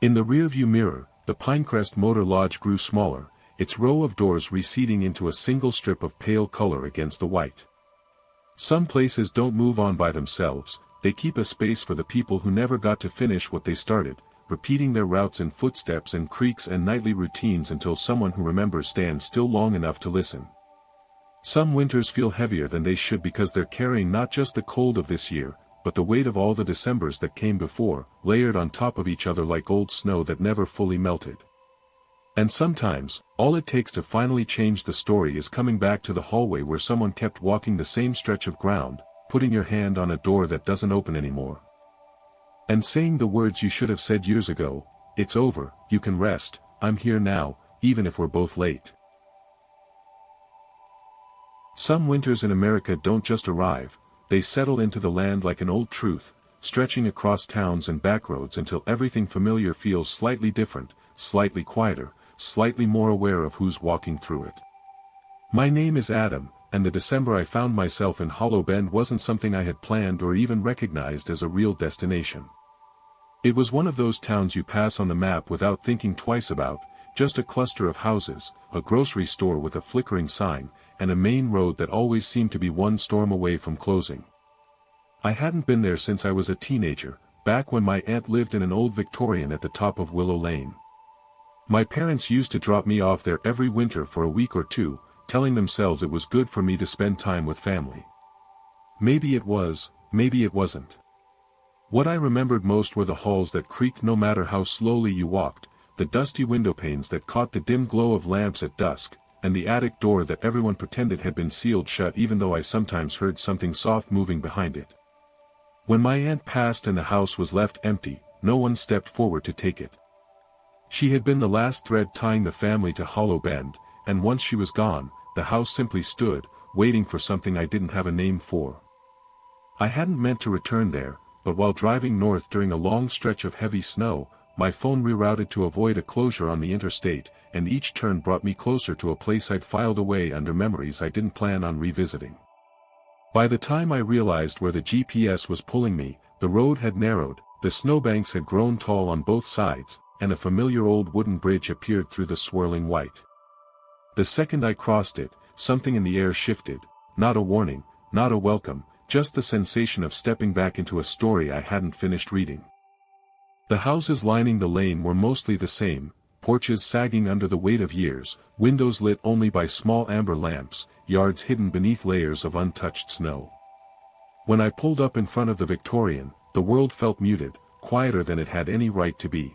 In the rearview mirror, the Pinecrest Motor Lodge grew smaller, its row of doors receding into a single strip of pale color against the white. Some places don't move on by themselves, they keep a space for the people who never got to finish what they started, repeating their routes in footsteps and creaks and nightly routines until someone who remembers stands still long enough to listen. Some winters feel heavier than they should because they're carrying not just the cold of this year, but the weight of all the Decembers that came before, layered on top of each other like old snow that never fully melted. And sometimes, all it takes to finally change the story is coming back to the hallway where someone kept walking the same stretch of ground, putting your hand on a door that doesn't open anymore. And saying the words you should have said years ago, "It's over, you can rest, I'm here now, even if we're both late." Some winters in America don't just arrive, they settle into the land like an old truth, stretching across towns and backroads until everything familiar feels slightly different, slightly quieter, slightly more aware of who's walking through it. My name is Adam, and the December I found myself in Hollow Bend wasn't something I had planned or even recognized as a real destination. It was one of those towns you pass on the map without thinking twice about, just a cluster of houses, a grocery store with a flickering sign, and a main road that always seemed to be one storm away from closing. I hadn't been there since I was a teenager, back when my aunt lived in an old Victorian at the top of Willow Lane. My parents used to drop me off there every winter for a week or two, telling themselves it was good for me to spend time with family. Maybe it was, maybe it wasn't. What I remembered most were the halls that creaked no matter how slowly you walked, the dusty windowpanes that caught the dim glow of lamps at dusk, and the attic door that everyone pretended had been sealed shut even though I sometimes heard something soft moving behind it. When my aunt passed and the house was left empty, no one stepped forward to take it. She had been the last thread tying the family to Hollow Bend, and once she was gone, the house simply stood, waiting for something I didn't have a name for. I hadn't meant to return there, but while driving north during a long stretch of heavy snow, my phone rerouted to avoid a closure on the interstate, and each turn brought me closer to a place I'd filed away under memories I didn't plan on revisiting. By the time I realized where the GPS was pulling me, the road had narrowed, the snowbanks had grown tall on both sides, and a familiar old wooden bridge appeared through the swirling white. The second I crossed it, something in the air shifted, not a warning, not a welcome, just the sensation of stepping back into a story I hadn't finished reading. The houses lining the lane were mostly the same, porches sagging under the weight of years, windows lit only by small amber lamps, yards hidden beneath layers of untouched snow. When I pulled up in front of the Victorian, the world felt muted, quieter than it had any right to be.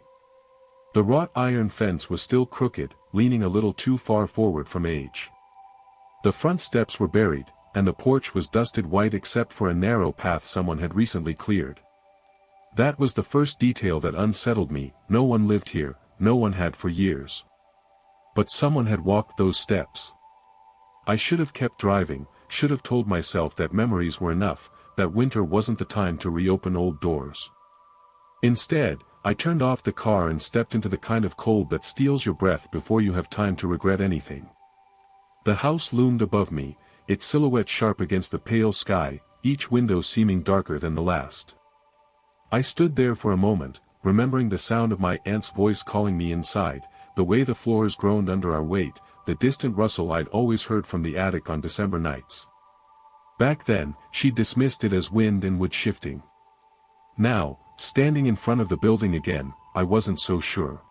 The wrought iron fence was still crooked, leaning a little too far forward from age. The front steps were buried, and the porch was dusted white except for a narrow path someone had recently cleared. That was the first detail that unsettled me. No one lived here, no one had for years. But someone had walked those steps. I should have kept driving, should have told myself that memories were enough, that winter wasn't the time to reopen old doors. Instead, I turned off the car and stepped into the kind of cold that steals your breath before you have time to regret anything. The house loomed above me, its silhouette sharp against the pale sky, each window seeming darker than the last. I stood there for a moment, remembering the sound of my aunt's voice calling me inside, the way the floors groaned under our weight, the distant rustle I'd always heard from the attic on December nights. Back then, she dismissed it as wind and wood shifting. Now, standing in front of the building again, I wasn't so sure.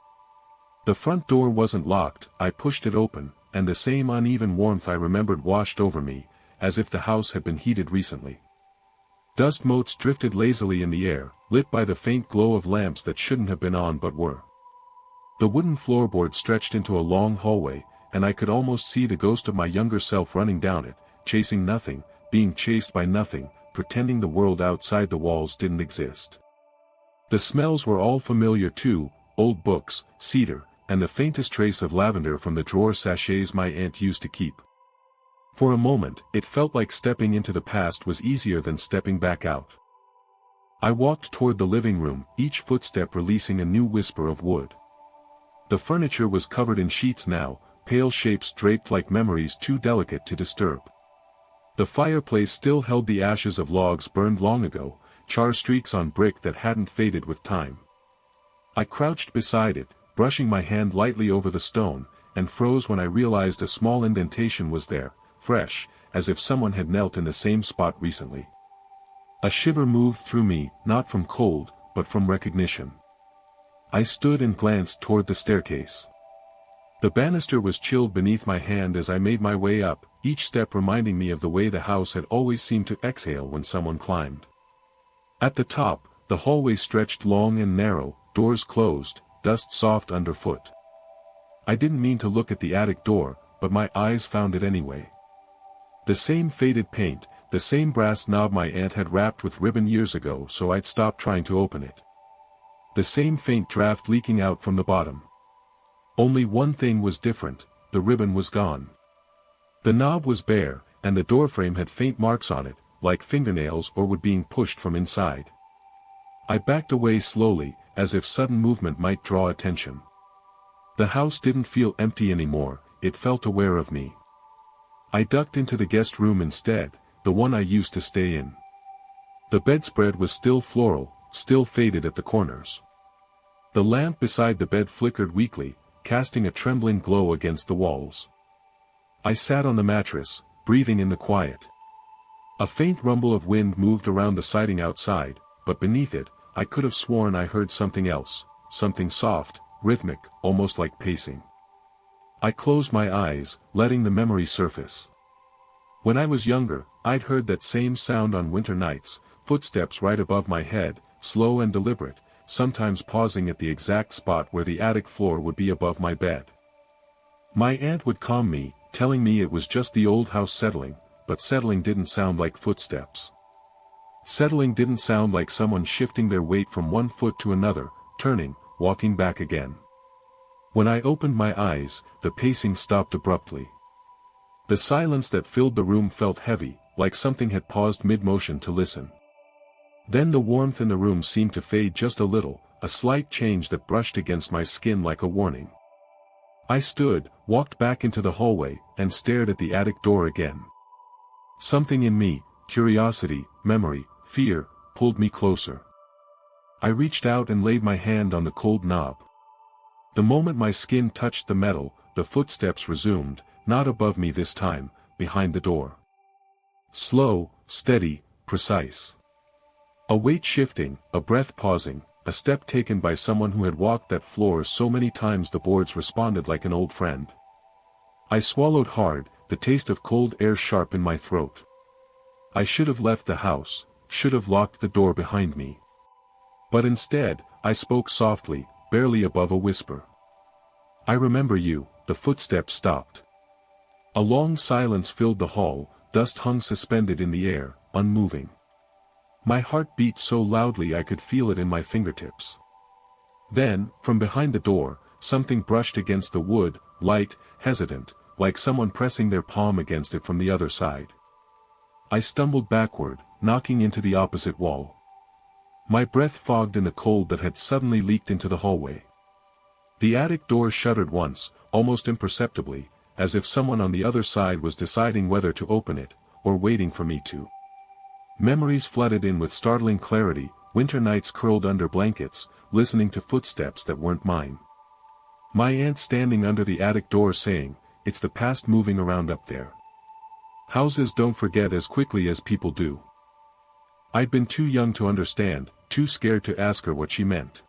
The front door wasn't locked. I pushed it open, and the same uneven warmth I remembered washed over me, as if the house had been heated recently. Dust motes drifted lazily in the air, lit by the faint glow of lamps that shouldn't have been on but were. The wooden floorboard stretched into a long hallway, and I could almost see the ghost of my younger self running down it, chasing nothing, being chased by nothing, pretending the world outside the walls didn't exist. The smells were all familiar too, old books, cedar, and the faintest trace of lavender from the drawer sachets my aunt used to keep. For a moment, it felt like stepping into the past was easier than stepping back out. I walked toward the living room, each footstep releasing a new whisper of wood. The furniture was covered in sheets now, pale shapes draped like memories too delicate to disturb. The fireplace still held the ashes of logs burned long ago, char streaks on brick that hadn't faded with time. I crouched beside it, brushing my hand lightly over the stone, and froze when I realized a small indentation was there, fresh, as if someone had knelt in the same spot recently. A shiver moved through me, not from cold, but from recognition. I stood and glanced toward the staircase. The banister was chilled beneath my hand as I made my way up, each step reminding me of the way the house had always seemed to exhale when someone climbed. At the top, the hallway stretched long and narrow, doors closed, dust soft underfoot. I didn't mean to look at the attic door, but my eyes found it anyway. The same faded paint, the same brass knob my aunt had wrapped with ribbon years ago so I'd stopped trying to open it. The same faint draft leaking out from the bottom. Only one thing was different, the ribbon was gone. The knob was bare, and the doorframe had faint marks on it, like fingernails or wood being pushed from inside. I backed away slowly, as if sudden movement might draw attention. The house didn't feel empty anymore, it felt aware of me. I ducked into the guest room instead, the one I used to stay in. The bedspread was still floral, still faded at the corners. The lamp beside the bed flickered weakly, casting a trembling glow against the walls. I sat on the mattress, breathing in the quiet. A faint rumble of wind moved around the siding outside, but beneath it, I could have sworn I heard something else, something soft, rhythmic, almost like pacing. I closed my eyes, letting the memory surface. When I was younger, I'd heard that same sound on winter nights, footsteps right above my head, slow and deliberate, sometimes pausing at the exact spot where the attic floor would be above my bed. My aunt would calm me, telling me it was just the old house settling, but settling didn't sound like footsteps. Settling didn't sound like someone shifting their weight from one foot to another, turning, walking back again. When I opened my eyes, the pacing stopped abruptly. The silence that filled the room felt heavy, like something had paused mid-motion to listen. Then the warmth in the room seemed to fade just a little, a slight change that brushed against my skin like a warning. I stood, walked back into the hallway, and stared at the attic door again. Something in me, curiosity, memory, fear, pulled me closer. I reached out and laid my hand on the cold knob. The moment my skin touched the metal, the footsteps resumed, not above me this time, behind the door. Slow, steady, precise. A weight shifting, a breath pausing, a step taken by someone who had walked that floor so many times the boards responded like an old friend. I swallowed hard, the taste of cold air sharp in my throat. I should have left the house, should have locked the door behind me. But instead, I spoke softly, barely above a whisper. "I remember you." The footsteps stopped. A long silence filled the hall, dust hung suspended in the air, unmoving. My heart beat so loudly I could feel it in my fingertips. Then, from behind the door, something brushed against the wood, light, hesitant, like someone pressing their palm against it from the other side. I stumbled backward, knocking into the opposite wall. My breath fogged in the cold that had suddenly leaked into the hallway. The attic door shuddered once, almost imperceptibly, as if someone on the other side was deciding whether to open it, or waiting for me to. Memories flooded in with startling clarity, winter nights curled under blankets, listening to footsteps that weren't mine. My aunt standing under the attic door saying, "It's the past moving around up there. Houses don't forget as quickly as people do." I'd been too young to understand, too scared to ask her what she meant.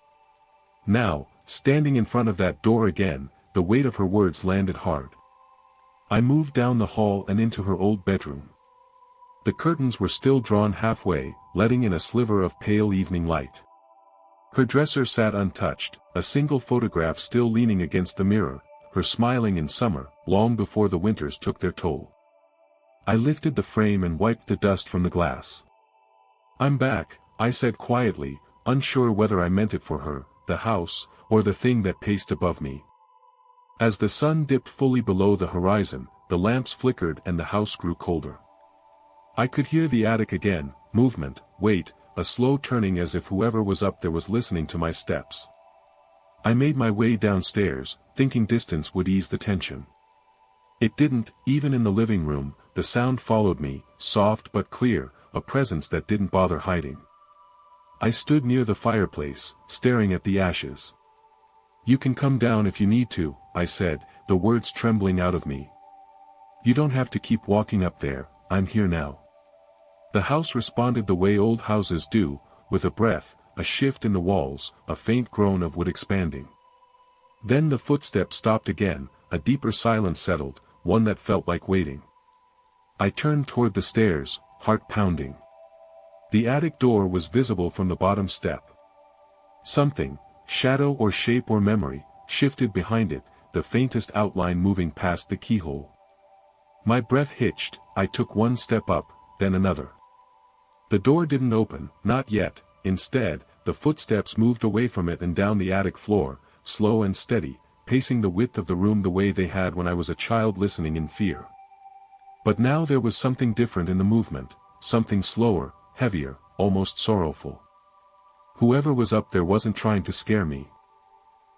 Now, standing in front of that door again, the weight of her words landed hard. I moved down the hall and into her old bedroom. The curtains were still drawn halfway, letting in a sliver of pale evening light. Her dresser sat untouched, a single photograph still leaning against the mirror, her smiling in summer, long before the winters took their toll. I lifted the frame and wiped the dust from the glass. "I'm back," I said quietly, unsure whether I meant it for her, the house, or the thing that paced above me. As the sun dipped fully below the horizon, the lamps flickered and the house grew colder. I could hear the attic again, movement, weight, a slow turning as if whoever was up there was listening to my steps. I made my way downstairs, thinking distance would ease the tension. It didn't. Even in the living room, the sound followed me, soft but clear, a presence that didn't bother hiding. I stood near the fireplace, staring at the ashes. "You can come down if you need to," I said, the words trembling out of me. "You don't have to keep walking up there, I'm here now." The house responded the way old houses do, with a breath, a shift in the walls, a faint groan of wood expanding. Then the footsteps stopped again, a deeper silence settled, one that felt like waiting. I turned toward the stairs, heart pounding. The attic door was visible from the bottom step. Something, shadow or shape or memory, shifted behind it, the faintest outline moving past the keyhole. My breath hitched, I took one step up, then another. The door didn't open, not yet. Instead, the footsteps moved away from it and down the attic floor, slow and steady, pacing the width of the room the way they had when I was a child listening in fear. But now there was something different in the movement, something slower, heavier, almost sorrowful. Whoever was up there wasn't trying to scare me.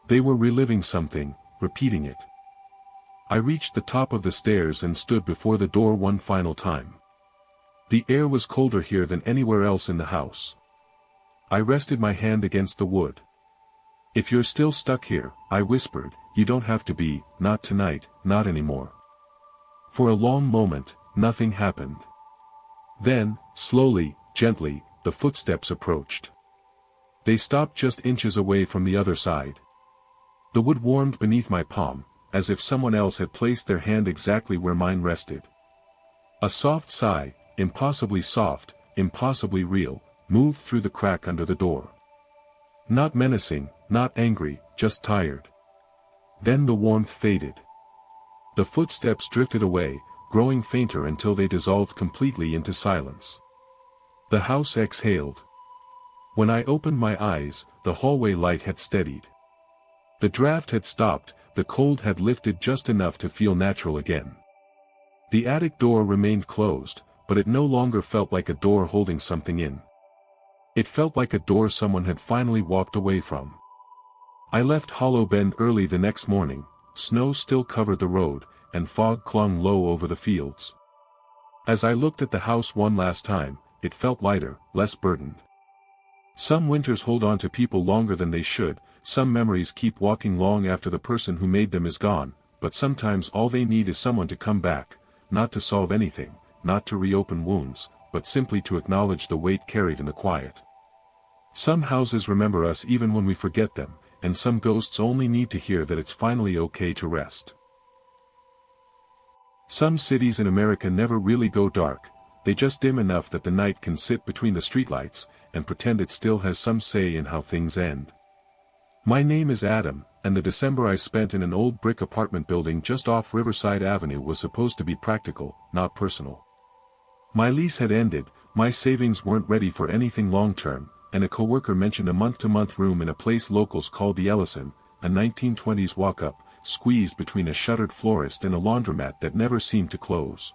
They were reliving something, repeating it. I reached the top of the stairs and stood before the door one final time. The air was colder here than anywhere else in the house. I rested my hand against the wood. "If you're still stuck here," I whispered, "you don't have to be, not tonight, not anymore." For a long moment, nothing happened. Then, slowly, gently, the footsteps approached. They stopped just inches away from the other side. The wood warmed beneath my palm, as if someone else had placed their hand exactly where mine rested. A soft sigh, impossibly soft, impossibly real, moved through the crack under the door. Not menacing, not angry, just tired. Then the warmth faded. The footsteps drifted away, growing fainter until they dissolved completely into silence. The house exhaled. When I opened my eyes, the hallway light had steadied. The draft had stopped, the cold had lifted just enough to feel natural again. The attic door remained closed, but it no longer felt like a door holding something in. It felt like a door someone had finally walked away from. I left Hollow Bend early the next morning. Snow still covered the road, and fog clung low over the fields. As I looked at the house one last time, it felt lighter, less burdened. Some winters hold on to people longer than they should, some memories keep walking long after the person who made them is gone, but sometimes all they need is someone to come back, not to solve anything, not to reopen wounds, but simply to acknowledge the weight carried in the quiet. Some houses remember us even when we forget them, and some ghosts only need to hear that it's finally okay to rest. Some cities in America never really go dark, they just dim enough that the night can sit between the streetlights, and pretend it still has some say in how things end. My name is Adam, and the December I spent in an old brick apartment building just off Riverside Avenue was supposed to be practical, not personal. My lease had ended, my savings weren't ready for anything long-term, and a coworker mentioned a month-to-month room in a place locals called the Ellison, a 1920s walk-up, squeezed between a shuttered florist and a laundromat that never seemed to close.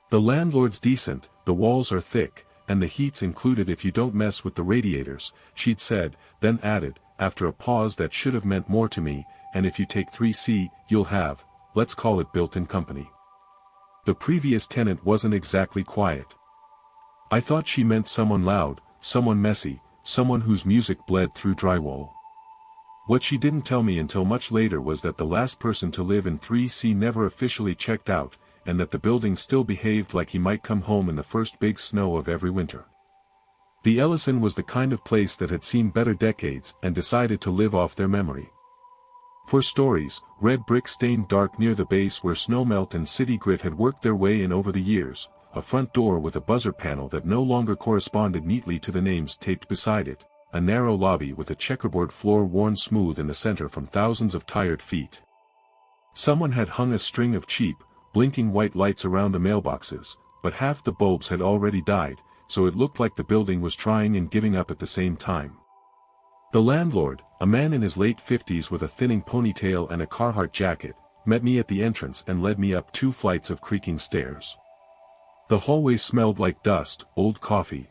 The landlord's decent, the walls are thick, and the heat's included if you don't mess with the radiators, she'd said, then added, after a pause that should have meant more to me, and if you take 3C, you'll have, let's call it built-in company. The previous tenant wasn't exactly quiet. I thought she meant someone loud, someone messy, someone whose music bled through drywall. What she didn't tell me until much later was that the last person to live in 3C never officially checked out, and that the building still behaved like he might come home in the first big snow of every winter. The Ellison was the kind of place that had seen better decades and decided to live off their memory. For stories, red brick stained dark near the base where snowmelt and city grit had worked their way in over the years, a front door with a buzzer panel that no longer corresponded neatly to the names taped beside it, a narrow lobby with a checkerboard floor worn smooth in the center from thousands of tired feet. Someone had hung a string of cheap, blinking white lights around the mailboxes, but half the bulbs had already died, so it looked like the building was trying and giving up at the same time. The landlord, a man in his late 50s with a thinning ponytail and a Carhartt jacket, met me at the entrance and led me up 2 flights of creaking stairs. The hallway smelled like dust, old coffee,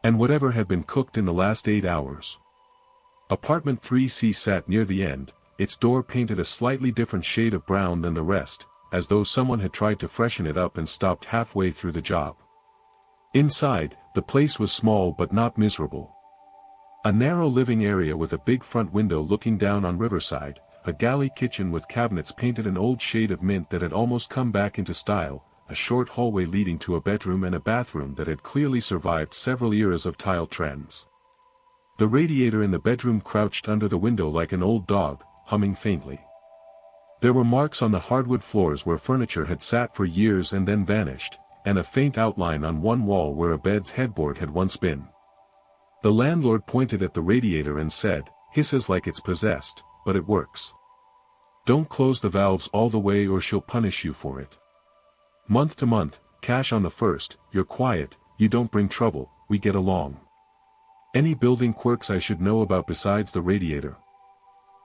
and whatever had been cooked in the last 8 hours. Apartment 3C sat near the end, its door painted a slightly different shade of brown than the rest, as though someone had tried to freshen it up and stopped halfway through the job. Inside, the place was small but not miserable. A narrow living area with a big front window looking down on Riverside, a galley kitchen with cabinets painted an old shade of mint that had almost come back into style, a short hallway leading to a bedroom and a bathroom that had clearly survived several eras of tile trends. The radiator in the bedroom crouched under the window like an old dog, humming faintly. There were marks on the hardwood floors where furniture had sat for years and then vanished, and a faint outline on one wall where a bed's headboard had once been. The landlord pointed at the radiator and said, "Hisses like it's possessed, but it works. Don't close the valves all the way or she'll punish you for it. Month to month, cash on the first, you're quiet, you don't bring trouble, we get along. Any building quirks I should know about besides the radiator?"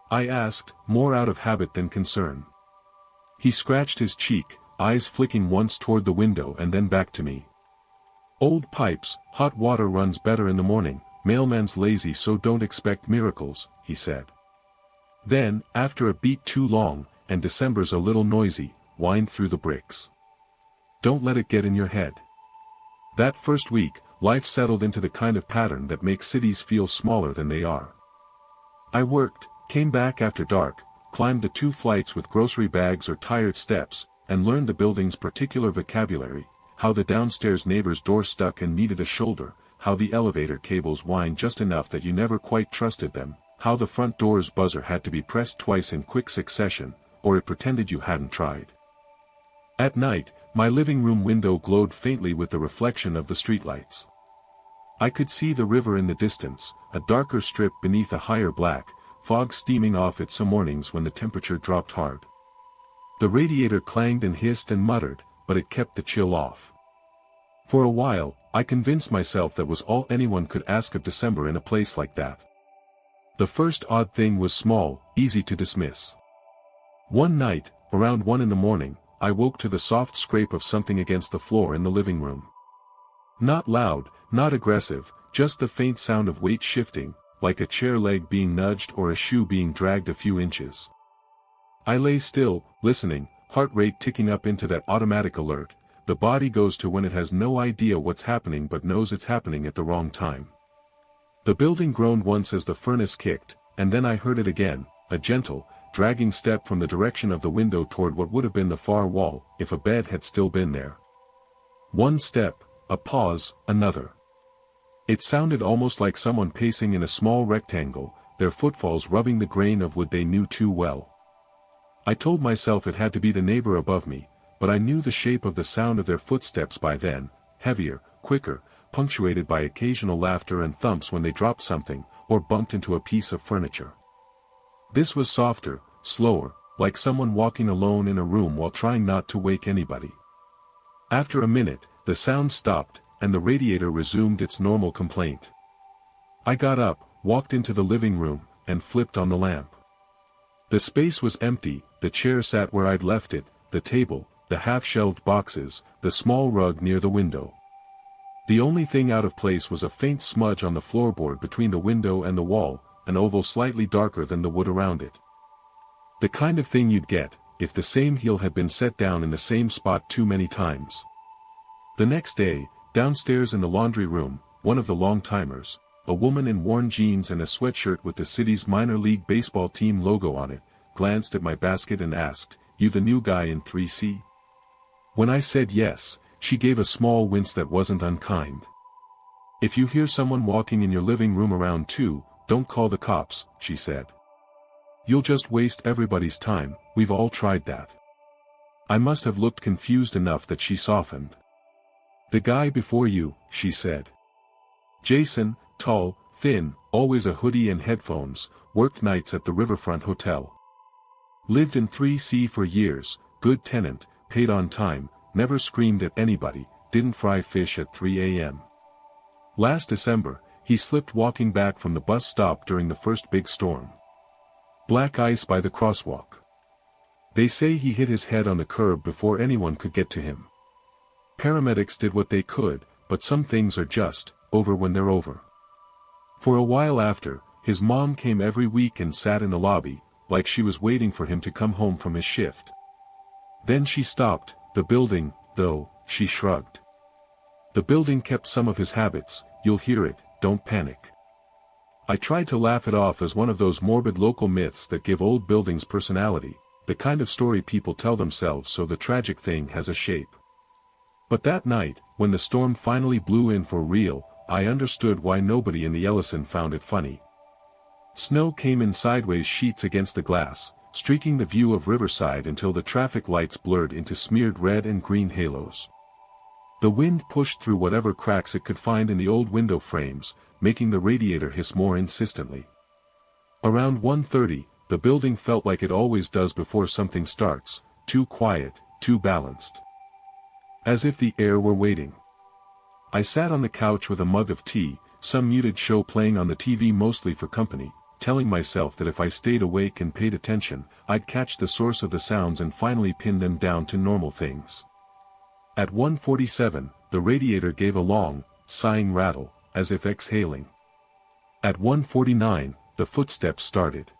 I asked, more out of habit than concern. He scratched his cheek, eyes flicking once toward the window and then back to me. "Old pipes, hot water runs better in the morning, mailman's lazy so don't expect miracles," he said. Then, after a beat too long, and December's a little noisy, whined through the bricks. "Don't let it get in your head." That first week, life settled into the kind of pattern that makes cities feel smaller than they are. I worked, came back after dark, climbed the 2 flights with grocery bags or tired steps, and learned the building's particular vocabulary, how the downstairs neighbor's door stuck and needed a shoulder, how the elevator cables whined just enough that you never quite trusted them, how the front door's buzzer had to be pressed twice in quick succession, or it pretended you hadn't tried. At night, my living room window glowed faintly with the reflection of the streetlights. I could see the river in the distance, a darker strip beneath a higher black, fog steaming off it some mornings when the temperature dropped hard. The radiator clanged and hissed and muttered, but it kept the chill off. For a while, I convinced myself that was all anyone could ask of December in a place like that. The first odd thing was small, easy to dismiss. One night, around 1 in the morning, I woke to the soft scrape of something against the floor in the living room. Not loud, not aggressive, just the faint sound of weight shifting, like a chair leg being nudged or a shoe being dragged a few inches. I lay still, listening, heart rate ticking up into that automatic alert, the body goes to when it has no idea what's happening but knows it's happening at the wrong time. The building groaned once as the furnace kicked, and then I heard it again, a gentle, dragging step from the direction of the window toward what would have been the far wall, if a bed had still been there. One step, a pause, another. It sounded almost like someone pacing in a small rectangle, their footfalls rubbing the grain of wood they knew too well. I told myself it had to be the neighbor above me, but I knew the shape of the sound of their footsteps by then, heavier, quicker, punctuated by occasional laughter and thumps when they dropped something, or bumped into a piece of furniture. This was softer, slower, like someone walking alone in a room while trying not to wake anybody. After a minute, the sound stopped, and the radiator resumed its normal complaint. I got up, walked into the living room, and flipped on the lamp. The space was empty, the chair sat where I'd left it, the table, the half-shelved boxes, the small rug near the window. The only thing out of place was a faint smudge on the floorboard between the window and the wall, an oval slightly darker than the wood around it. The kind of thing you'd get, if the same heel had been set down in the same spot too many times. The next day, downstairs in the laundry room, one of the long-timers, a woman in worn jeans and a sweatshirt with the city's minor league baseball team logo on it, glanced at my basket and asked, "You the new guy in 3C?" When I said yes, she gave a small wince that wasn't unkind. "If you hear someone walking in your living room around 2, don't call the cops," she said. "You'll just waste everybody's time, we've all tried that." I must have looked confused enough that she softened. "The guy before you," she said. Jason, tall, thin, always a hoodie and headphones, worked nights at the Riverfront Hotel. Lived in 3C for years, good tenant, paid on time, never screamed at anybody, didn't fry fish at 3 a.m. Last December, he slipped walking back from the bus stop during the first big storm. Black ice by the crosswalk. They say he hit his head on the curb before anyone could get to him. Paramedics did what they could, but some things are just over when they're over. For a while after, his mom came every week and sat in the lobby, like she was waiting for him to come home from his shift. Then she stopped. The building, though, she shrugged. The building kept some of his habits, you'll hear it, don't panic. I tried to laugh it off as one of those morbid local myths that give old buildings personality, the kind of story people tell themselves so the tragic thing has a shape. But that night, when the storm finally blew in for real, I understood why nobody in the Ellison found it funny. Snow came in sideways sheets against the glass, streaking the view of Riverside until the traffic lights blurred into smeared red and green halos. The wind pushed through whatever cracks it could find in the old window frames, making the radiator hiss more insistently. Around 1:30, the building felt like it always does before something starts, too quiet, too balanced. As if the air were waiting. I sat on the couch with a mug of tea, some muted show playing on the TV mostly for company, telling myself that if I stayed awake and paid attention, I'd catch the source of the sounds and finally pin them down to normal things. At 1:47, the radiator gave a long, sighing rattle, as if exhaling. At 1:49, the footsteps started.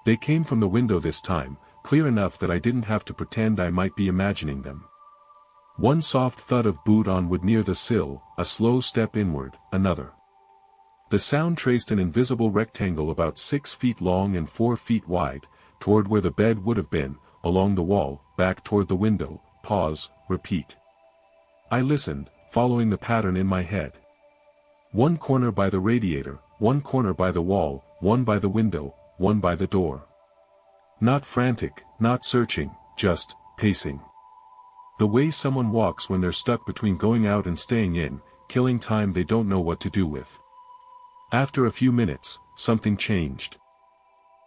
They came from the window this time, clear enough that I didn't have to pretend I might be imagining them. One soft thud of boot on wood near the sill, a slow step inward, another. The sound traced an invisible rectangle about 6 feet long and 4 feet wide, toward where the bed would have been, along the wall, back toward the window, pause, repeat. I listened, following the pattern in my head. One corner by the radiator, one corner by the wall, one by the window, one by the door. Not frantic, not searching, just pacing. The way someone walks when they're stuck between going out and staying in, killing time they don't know what to do with. After a few minutes, something changed.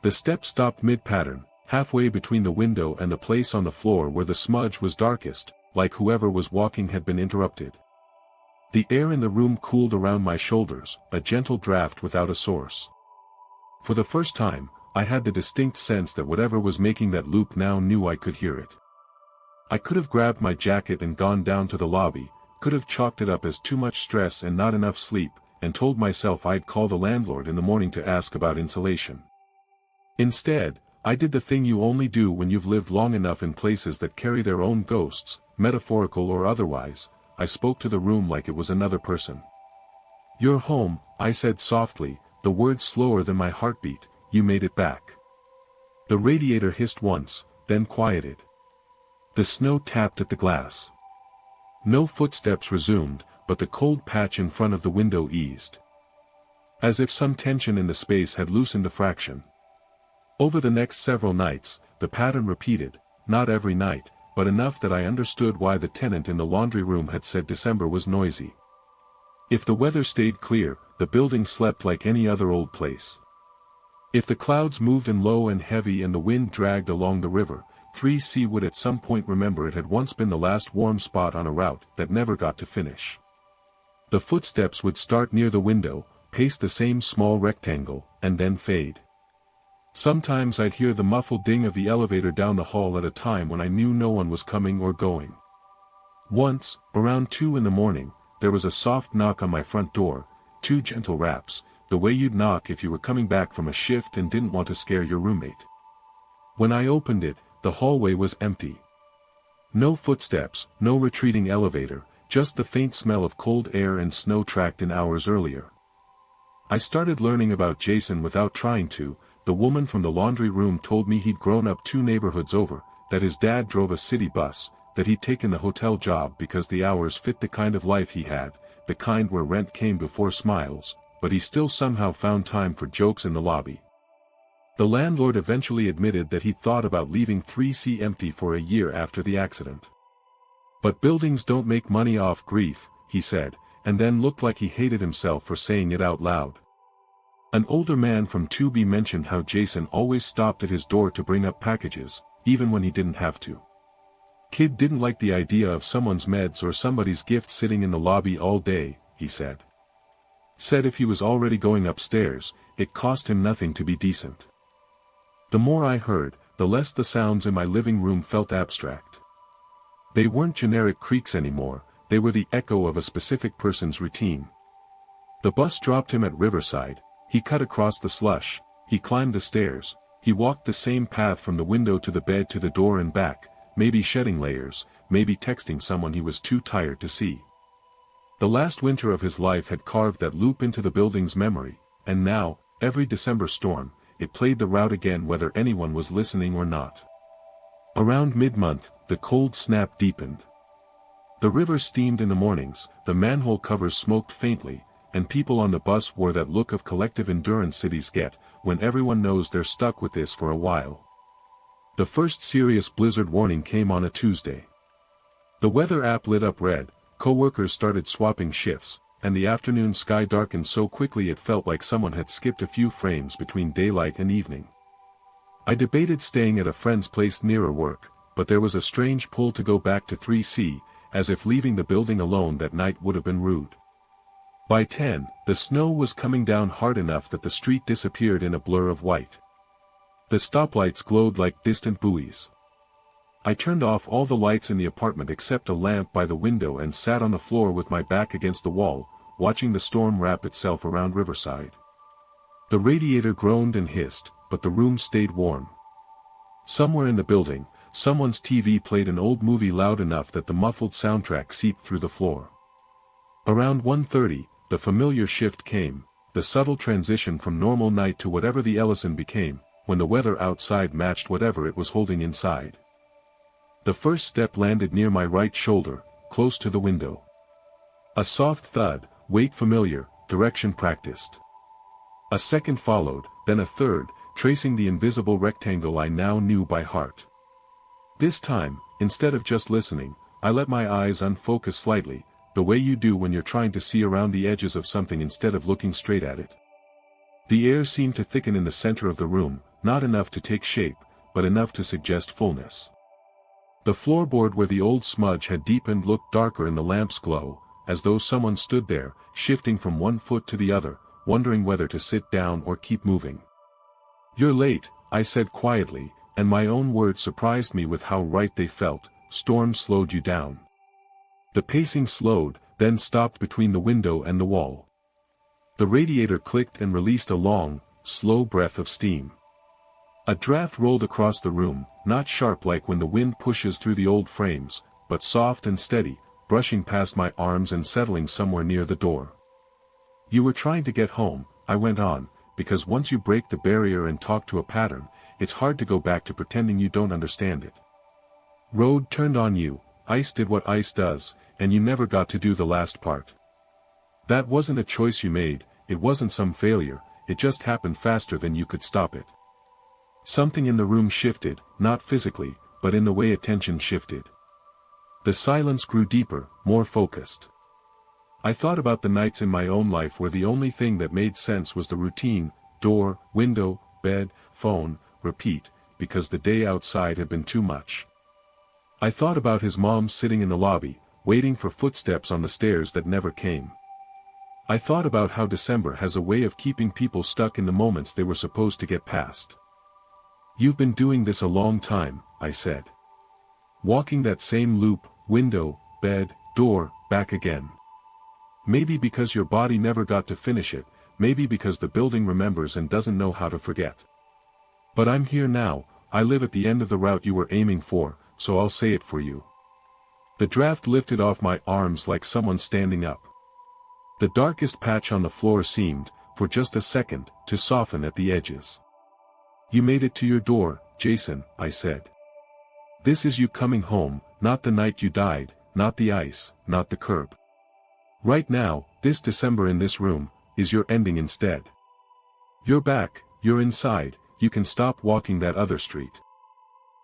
The step stopped mid-pattern, halfway between the window and the place on the floor where the smudge was darkest, like whoever was walking had been interrupted. The air in the room cooled around my shoulders, a gentle draft without a source. For the first time, I had the distinct sense that whatever was making that loop now knew I could hear it. I could have grabbed my jacket and gone down to the lobby, could have chalked it up as too much stress and not enough sleep, and told myself I'd call the landlord in the morning to ask about insulation. Instead, I did the thing you only do when you've lived long enough in places that carry their own ghosts, metaphorical or otherwise. I spoke to the room like it was another person. "You're home," I said softly, the words slower than my heartbeat. "You made it back." The radiator hissed once, then quieted. The snow tapped at the glass. No footsteps resumed, but the cold patch in front of the window eased. As if some tension in the space had loosened a fraction. Over the next several nights, the pattern repeated, not every night, but enough that I understood why the tenant in the laundry room had said December was noisy. If the weather stayed clear, the building slept like any other old place. If the clouds moved in low and heavy and the wind dragged along the river, 3C would at some point remember it had once been the last warm spot on a route that never got to finish. The footsteps would start near the window, pace the same small rectangle, and then fade. Sometimes I'd hear the muffled ding of the elevator down the hall at a time when I knew no one was coming or going. Once, around 2 in the morning, there was a soft knock on my front door, 2 gentle raps, the way you'd knock if you were coming back from a shift and didn't want to scare your roommate. When I opened it, the hallway was empty. No footsteps, no retreating elevator, just the faint smell of cold air and snow tracked in hours earlier. I started learning about Jason without trying to. The woman from the laundry room told me he'd grown up 2 neighborhoods over, that his dad drove a city bus, that he'd taken the hotel job because the hours fit the kind of life he had, the kind where rent came before smiles, but he still somehow found time for jokes in the lobby. The landlord eventually admitted that he'd thought about leaving 3C empty for a year after the accident. But buildings don't make money off grief, he said, and then looked like he hated himself for saying it out loud. An older man from 2B mentioned how Jason always stopped at his door to bring up packages, even when he didn't have to. Kid didn't like the idea of someone's meds or somebody's gift sitting in the lobby all day, he said. Said if he was already going upstairs, it cost him nothing to be decent. The more I heard, the less the sounds in my living room felt abstract. They weren't generic creaks anymore, they were the echo of a specific person's routine. The bus dropped him at Riverside, he cut across the slush, he climbed the stairs, he walked the same path from the window to the bed to the door and back, maybe shedding layers, maybe texting someone he was too tired to see. The last winter of his life had carved that loop into the building's memory, and now, every December storm, it played the route again whether anyone was listening or not. Around mid-month, the cold snap deepened. The river steamed in the mornings, the manhole covers smoked faintly, and people on the bus wore that look of collective endurance cities get, when everyone knows they're stuck with this for a while. The first serious blizzard warning came on a Tuesday. The weather app lit up red, coworkers started swapping shifts, and the afternoon sky darkened so quickly it felt like someone had skipped a few frames between daylight and evening. I debated staying at a friend's place nearer work, but there was a strange pull to go back to 3C, as if leaving the building alone that night would have been rude. By 10, the snow was coming down hard enough that the street disappeared in a blur of white. The stoplights glowed like distant buoys. I turned off all the lights in the apartment except a lamp by the window and sat on the floor with my back against the wall, watching the storm wrap itself around Riverside. The radiator groaned and hissed, but the room stayed warm. Somewhere in the building, someone's TV played an old movie loud enough that the muffled soundtrack seeped through the floor. Around 1:30, the familiar shift came, the subtle transition from normal night to whatever the Ellison became, when the weather outside matched whatever it was holding inside. The first step landed near my right shoulder, close to the window. A soft thud, weight familiar, direction practiced. A second followed, then a third, tracing the invisible rectangle I now knew by heart. This time, instead of just listening, I let my eyes unfocus slightly, the way you do when you're trying to see around the edges of something instead of looking straight at it. The air seemed to thicken in the center of the room, not enough to take shape, but enough to suggest fullness. The floorboard where the old smudge had deepened looked darker in the lamp's glow, as though someone stood there, shifting from one foot to the other, wondering whether to sit down or keep moving. "You're late," I said quietly, and my own words surprised me with how right they felt. "Storm slowed you down." The pacing slowed, then stopped between the window and the wall. The radiator clicked and released a long, slow breath of steam. A draft rolled across the room, not sharp like when the wind pushes through the old frames, but soft and steady, brushing past my arms and settling somewhere near the door. "You were trying to get home," I went on, "because once you break the barrier and talk to a pattern, it's hard to go back to pretending you don't understand it. Road turned on you, ice did what ice does, and you never got to do the last part. That wasn't a choice you made, it wasn't some failure, it just happened faster than you could stop it." Something in the room shifted, not physically, but in the way attention shifted. The silence grew deeper, more focused. I thought about the nights in my own life where the only thing that made sense was the routine, door, window, bed, phone, repeat, because the day outside had been too much. I thought about his mom sitting in the lobby, waiting for footsteps on the stairs that never came. I thought about how December has a way of keeping people stuck in the moments they were supposed to get past. "You've been doing this a long time," I said. "Walking that same loop, window, bed, door, back again. Maybe because your body never got to finish it, maybe because the building remembers and doesn't know how to forget. But I'm here now, I live at the end of the route you were aiming for, so I'll say it for you." The draft lifted off my arms like someone standing up. The darkest patch on the floor seemed, for just a second, to soften at the edges. "You made it to your door, Jason," I said. "This is you coming home, not the night you died, not the ice, not the curb. Right now, this December in this room, is your ending instead. You're back, you're inside, you can stop walking that other street."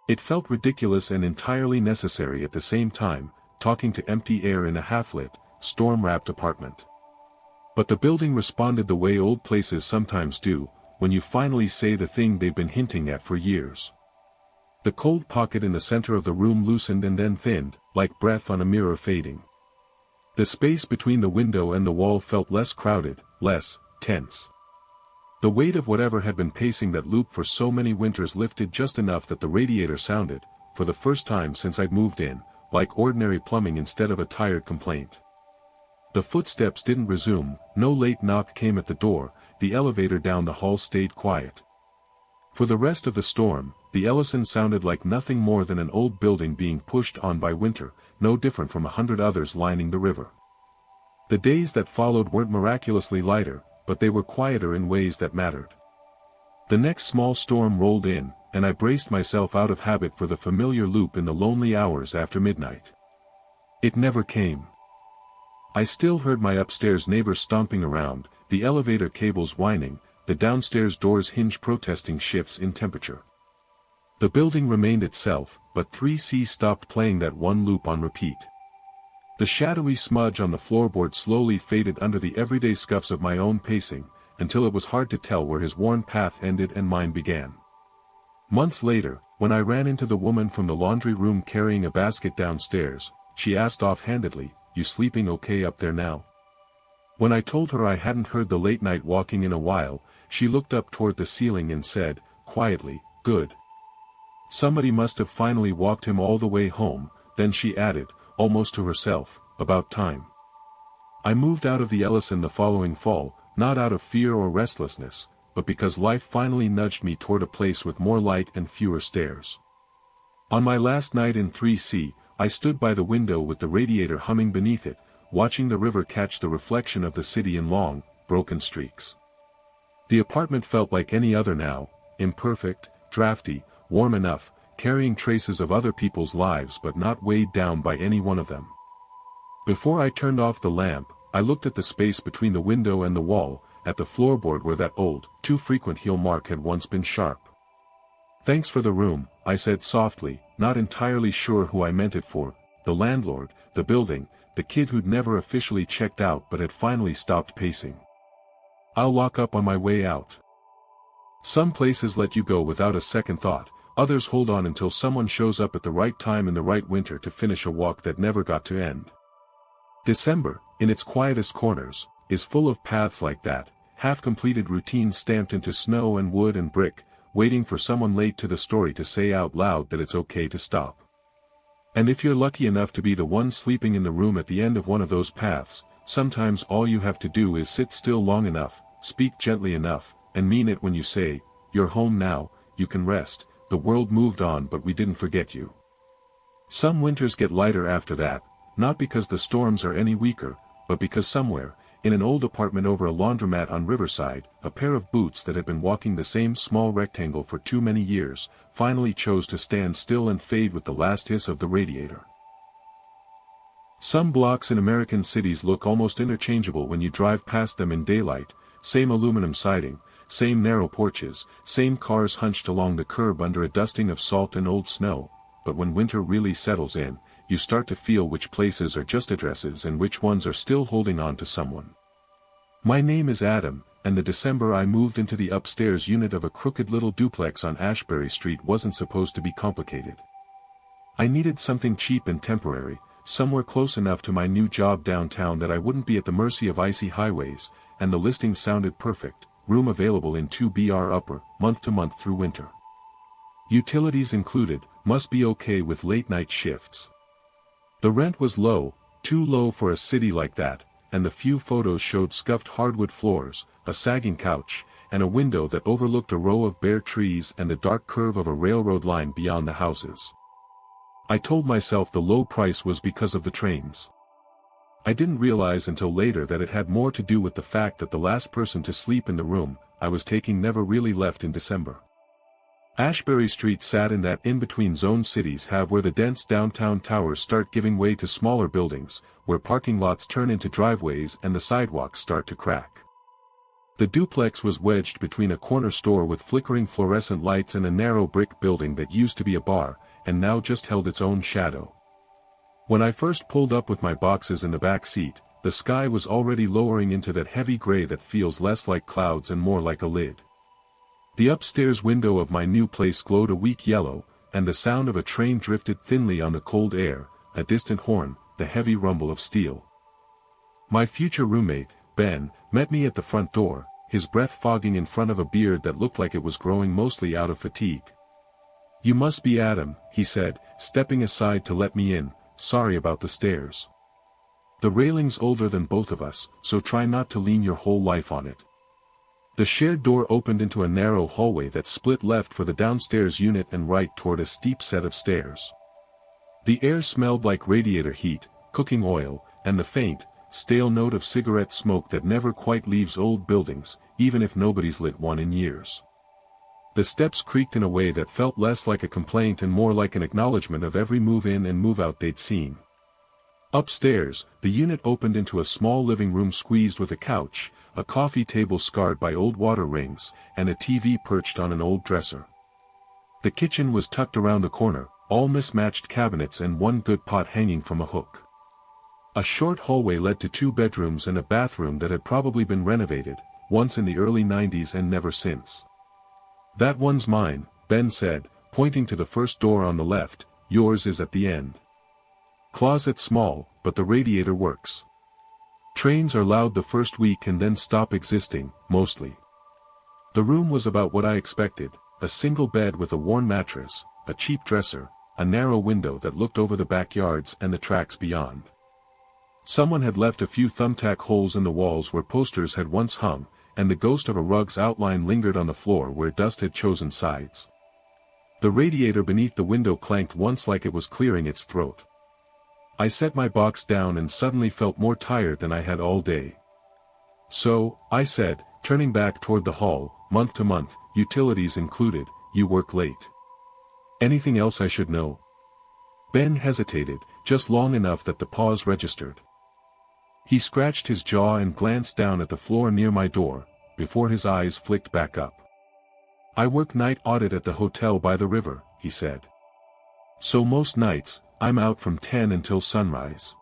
It felt ridiculous and entirely necessary at the same time, talking to empty air in a half-lit, storm-wrapped apartment. But the building responded the way old places sometimes do, when you finally say the thing they've been hinting at for years. The cold pocket in the center of the room loosened and then thinned, like breath on a mirror fading. The space between the window and the wall felt less crowded, less tense. The weight of whatever had been pacing that loop for so many winters lifted just enough that the radiator sounded, for the first time since I'd moved in, like ordinary plumbing instead of a tired complaint. The footsteps didn't resume, no late knock came at the door, the elevator down the hall stayed quiet. For the rest of the storm, the Ellison sounded like nothing more than an old building being pushed on by winter, no different from 100 others lining the river. The days that followed weren't miraculously lighter, but they were quieter in ways that mattered. The next small storm rolled in, and I braced myself out of habit for the familiar loop in the lonely hours after midnight. It never came. I still heard my upstairs neighbors stomping around, the elevator cables whining, the downstairs door's hinge protesting shifts in temperature. The building remained itself, but 3C stopped playing that one loop on repeat. The shadowy smudge on the floorboard slowly faded under the everyday scuffs of my own pacing, until it was hard to tell where his worn path ended and mine began. Months later, when I ran into the woman from the laundry room carrying a basket downstairs, she asked offhandedly, "You sleeping okay up there now?" When I told her I hadn't heard the late-night walking in a while, she looked up toward the ceiling and said, quietly, "Good. Somebody must have finally walked him all the way home," then she added, almost to herself, "About time." I moved out of the Ellison the following fall, not out of fear or restlessness, but because life finally nudged me toward a place with more light and fewer stairs. On my last night in 3C, I stood by the window with the radiator humming beneath it, watching the river catch the reflection of the city in long, broken streaks. The apartment felt like any other now, imperfect, drafty, warm enough, carrying traces of other people's lives but not weighed down by any one of them. Before I turned off the lamp, I looked at the space between the window and the wall, at the floorboard where that old, too frequent heel mark had once been sharp. "Thanks for the room," I said softly, not entirely sure who I meant it for, the landlord, the building, the kid who'd never officially checked out but had finally stopped pacing. "I'll lock up on my way out." Some places let you go without a second thought, others hold on until someone shows up at the right time in the right winter to finish a walk that never got to end. December, in its quietest corners, is full of paths like that, half-completed routines stamped into snow and wood and brick, waiting for someone late to the story to say out loud that it's okay to stop. And if you're lucky enough to be the one sleeping in the room at the end of one of those paths, sometimes all you have to do is sit still long enough, speak gently enough, and mean it when you say, "You're home now, you can rest, the world moved on but we didn't forget you." Some winters get lighter after that, not because the storms are any weaker, but because somewhere, in an old apartment over a laundromat on Riverside, a pair of boots that had been walking the same small rectangle for too many years, finally chose to stand still and fade with the last hiss of the radiator. Some blocks in American cities look almost interchangeable when you drive past them in daylight, same aluminum siding, same narrow porches, same cars hunched along the curb under a dusting of salt and old snow, but when winter really settles in, you start to feel which places are just addresses and which ones are still holding on to someone. My name is Adam, and the December I moved into the upstairs unit of a crooked little duplex on Ashbury Street wasn't supposed to be complicated. I needed something cheap and temporary, somewhere close enough to my new job downtown that I wouldn't be at the mercy of icy highways, and the listing sounded perfect, room available in 2BR upper, month to month through winter. Utilities included, must be okay with late-night shifts. The rent was low, too low for a city like that, and the few photos showed scuffed hardwood floors, a sagging couch, and a window that overlooked a row of bare trees and the dark curve of a railroad line beyond the houses. I told myself the low price was because of the trains. I didn't realize until later that it had more to do with the fact that the last person to sleep in the room I was taking never really left in December. Ashbury Street sat in that in-between zone cities have where the dense downtown towers start giving way to smaller buildings, where parking lots turn into driveways and the sidewalks start to crack. The duplex was wedged between a corner store with flickering fluorescent lights and a narrow brick building that used to be a bar, and now just held its own shadow. When I first pulled up with my boxes in the back seat, the sky was already lowering into that heavy gray that feels less like clouds and more like a lid. The upstairs window of my new place glowed a weak yellow, and the sound of a train drifted thinly on the cold air, a distant horn, the heavy rumble of steel. My future roommate, Ben, met me at the front door, his breath fogging in front of a beard that looked like it was growing mostly out of fatigue. "You must be Adam," he said, stepping aside to let me in. "Sorry about the stairs. The railing's older than both of us, so try not to lean your whole life on it." The shared door opened into a narrow hallway that split left for the downstairs unit and right toward a steep set of stairs. The air smelled like radiator heat, cooking oil, and the faint, stale note of cigarette smoke that never quite leaves old buildings, even if nobody's lit one in years. The steps creaked in a way that felt less like a complaint and more like an acknowledgement of every move-in and move-out they'd seen. Upstairs, the unit opened into a small living room squeezed with a couch, a coffee table scarred by old water rings, and a TV perched on an old dresser. The kitchen was tucked around the corner, all mismatched cabinets and one good pot hanging from a hook. A short hallway led to 2 bedrooms and a bathroom that had probably been renovated, once in the early 90s and never since. "That one's mine," Ben said, pointing to the first door on the left. "Yours is at the end. Closet small, but the radiator works. Trains are loud the first week and then stop existing, mostly." The room was about what I expected, a single bed with a worn mattress, a cheap dresser, a narrow window that looked over the backyards and the tracks beyond. Someone had left a few thumbtack holes in the walls where posters had once hung, and the ghost of a rug's outline lingered on the floor where dust had chosen sides. The radiator beneath the window clanked once like it was clearing its throat. I set my box down and suddenly felt more tired than I had all day. "So," I said, turning back toward the hall, "month to month, utilities included, you work late. Anything else I should know?" Ben hesitated, just long enough that the pause registered. He scratched his jaw and glanced down at the floor near my door, before his eyes flicked back up. "I work night audit at the hotel by the river," he said. "So most nights, I'm out from 10 until sunrise.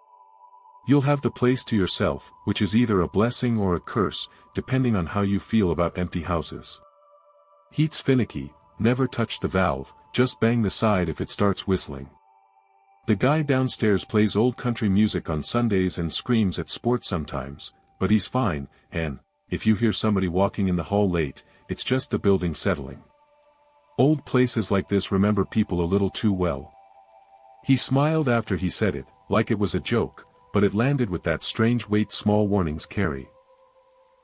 You'll have the place to yourself, which is either a blessing or a curse, depending on how you feel about empty houses. Heat's finicky, never touch the valve, just bang the side if it starts whistling. The guy downstairs plays old country music on Sundays and screams at sports sometimes, but he's fine, and, if you hear somebody walking in the hall late, it's just the building settling. Old places like this remember people a little too well." He smiled after he said it, like it was a joke, but it landed with that strange weight small warnings carry.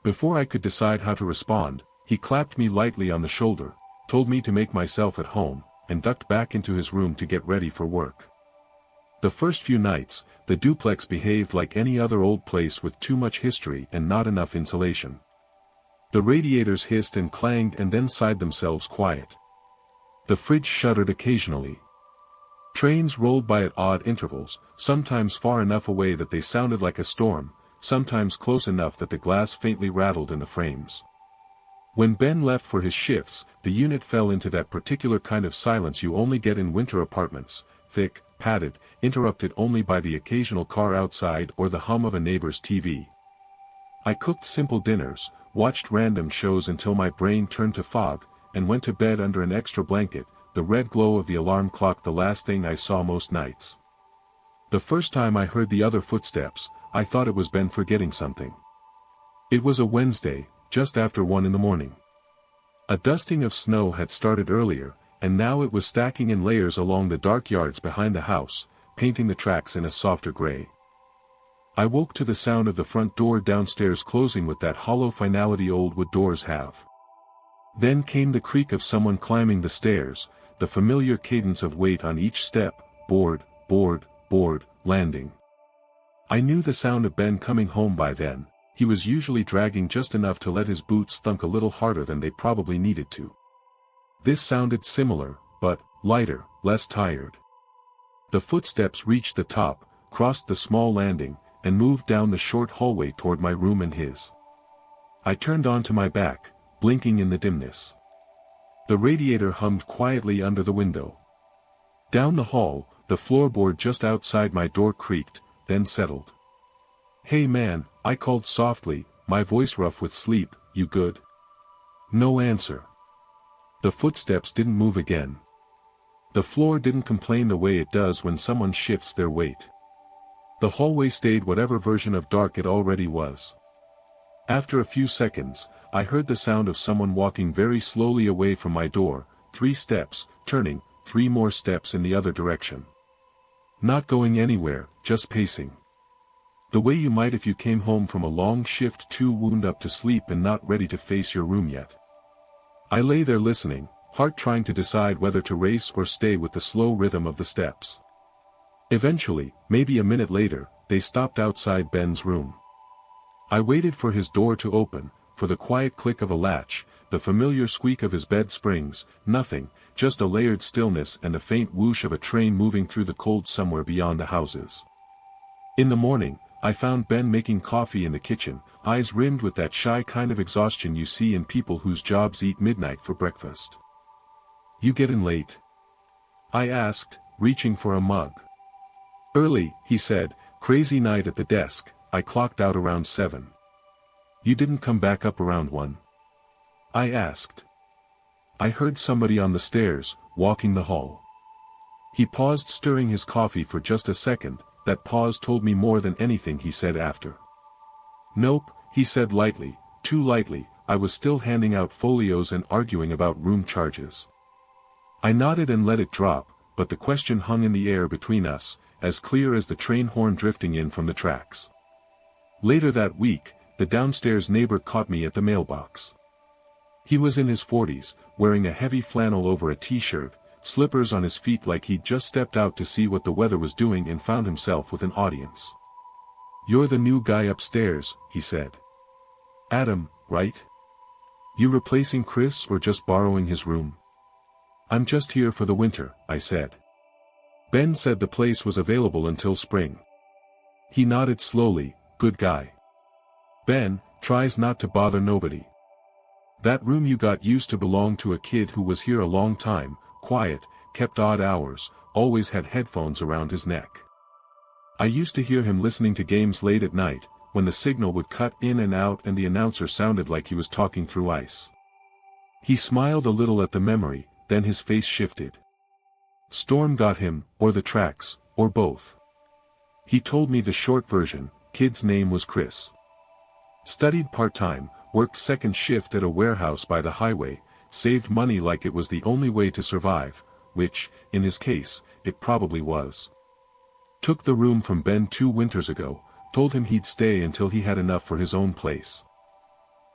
Before I could decide how to respond, he clapped me lightly on the shoulder, told me to make myself at home, and ducked back into his room to get ready for work. The first few nights, the duplex behaved like any other old place with too much history and not enough insulation. The radiators hissed and clanged and then sighed themselves quiet. The fridge shuddered occasionally. Trains rolled by at odd intervals, sometimes far enough away that they sounded like a storm, sometimes close enough that the glass faintly rattled in the frames. When Ben left for his shifts, the unit fell into that particular kind of silence you only get in winter apartments, thick, padded, interrupted only by the occasional car outside or the hum of a neighbor's TV. I cooked simple dinners, watched random shows until my brain turned to fog, and went to bed under an extra blanket, the red glow of the alarm clock the last thing I saw most nights. The first time I heard the other footsteps, I thought it was Ben forgetting something. It was a Wednesday, just after 1 in the morning. A dusting of snow had started earlier, and now it was stacking in layers along the dark yards behind the house, painting the tracks in a softer gray. I woke to the sound of the front door downstairs closing with that hollow finality old wood doors have. Then came the creak of someone climbing the stairs, the familiar cadence of weight on each step, board, landing. I knew the sound of Ben coming home by then. He was usually dragging just enough to let his boots thunk a little harder than they probably needed to. This sounded similar, but lighter, less tired. The footsteps reached the top, crossed the small landing, and moved down the short hallway toward my room and his. I turned onto my back, blinking in the dimness. The radiator hummed quietly under the window. Down the hall, the floorboard just outside my door creaked, then settled. "Hey man," I called softly, my voice rough with sleep, "you good?" No answer. The footsteps didn't move again. The floor didn't complain the way it does when someone shifts their weight. The hallway stayed whatever version of dark it already was. After a few seconds, I heard the sound of someone walking very slowly away from my door, 3 steps, turning, 3 more steps in the other direction. Not going anywhere, just pacing. The way you might if you came home from a long shift too wound up to sleep and not ready to face your room yet. I lay there listening, heart trying to decide whether to race or stay with the slow rhythm of the steps. Eventually, maybe a minute later, they stopped outside Ben's room. I waited for his door to open, for the quiet click of a latch, the familiar squeak of his bed springs, nothing, just a layered stillness and a faint whoosh of a train moving through the cold somewhere beyond the houses. In the morning, I found Ben making coffee in the kitchen, eyes rimmed with that shy kind of exhaustion you see in people whose jobs eat midnight for breakfast. "You get in late?" I asked, reaching for a mug. "Early," he said, "crazy night at the desk, I clocked out around 7. "You didn't come back up around 1? I asked. "I heard somebody on the stairs, walking the hall." He paused, stirring his coffee for just a second. That pause told me more than anything he said after. "Nope," he said lightly, too lightly. I was still handing out folios and arguing about room charges. I nodded and let it drop, but the question hung in the air between us, as clear as the train horn drifting in from the tracks. Later that week, the downstairs neighbor caught me at the mailbox. He was in his 40s, wearing a heavy flannel over a t-shirt, slippers on his feet like he'd just stepped out to see what the weather was doing and found himself with an audience. "You're the new guy upstairs," he said. "Adam, right? You replacing Chris or just borrowing his room?" "I'm just here for the winter," I said. "Ben said the place was available until spring." He nodded slowly. "Good guy. Ben, tries not to bother nobody. That room you got used to belong to a kid who was here a long time, quiet, kept odd hours, always had headphones around his neck. I used to hear him listening to games late at night, when the signal would cut in and out and the announcer sounded like he was talking through ice." He smiled a little at the memory, then his face shifted. "Storm got him, or the tracks, or both. He told me the short version. Kid's name was Chris. Studied part-time, worked second shift at a warehouse by the highway, saved money like it was the only way to survive, which, in his case, it probably was. Took the room from Ben 2 winters ago, told him he'd stay until he had enough for his own place.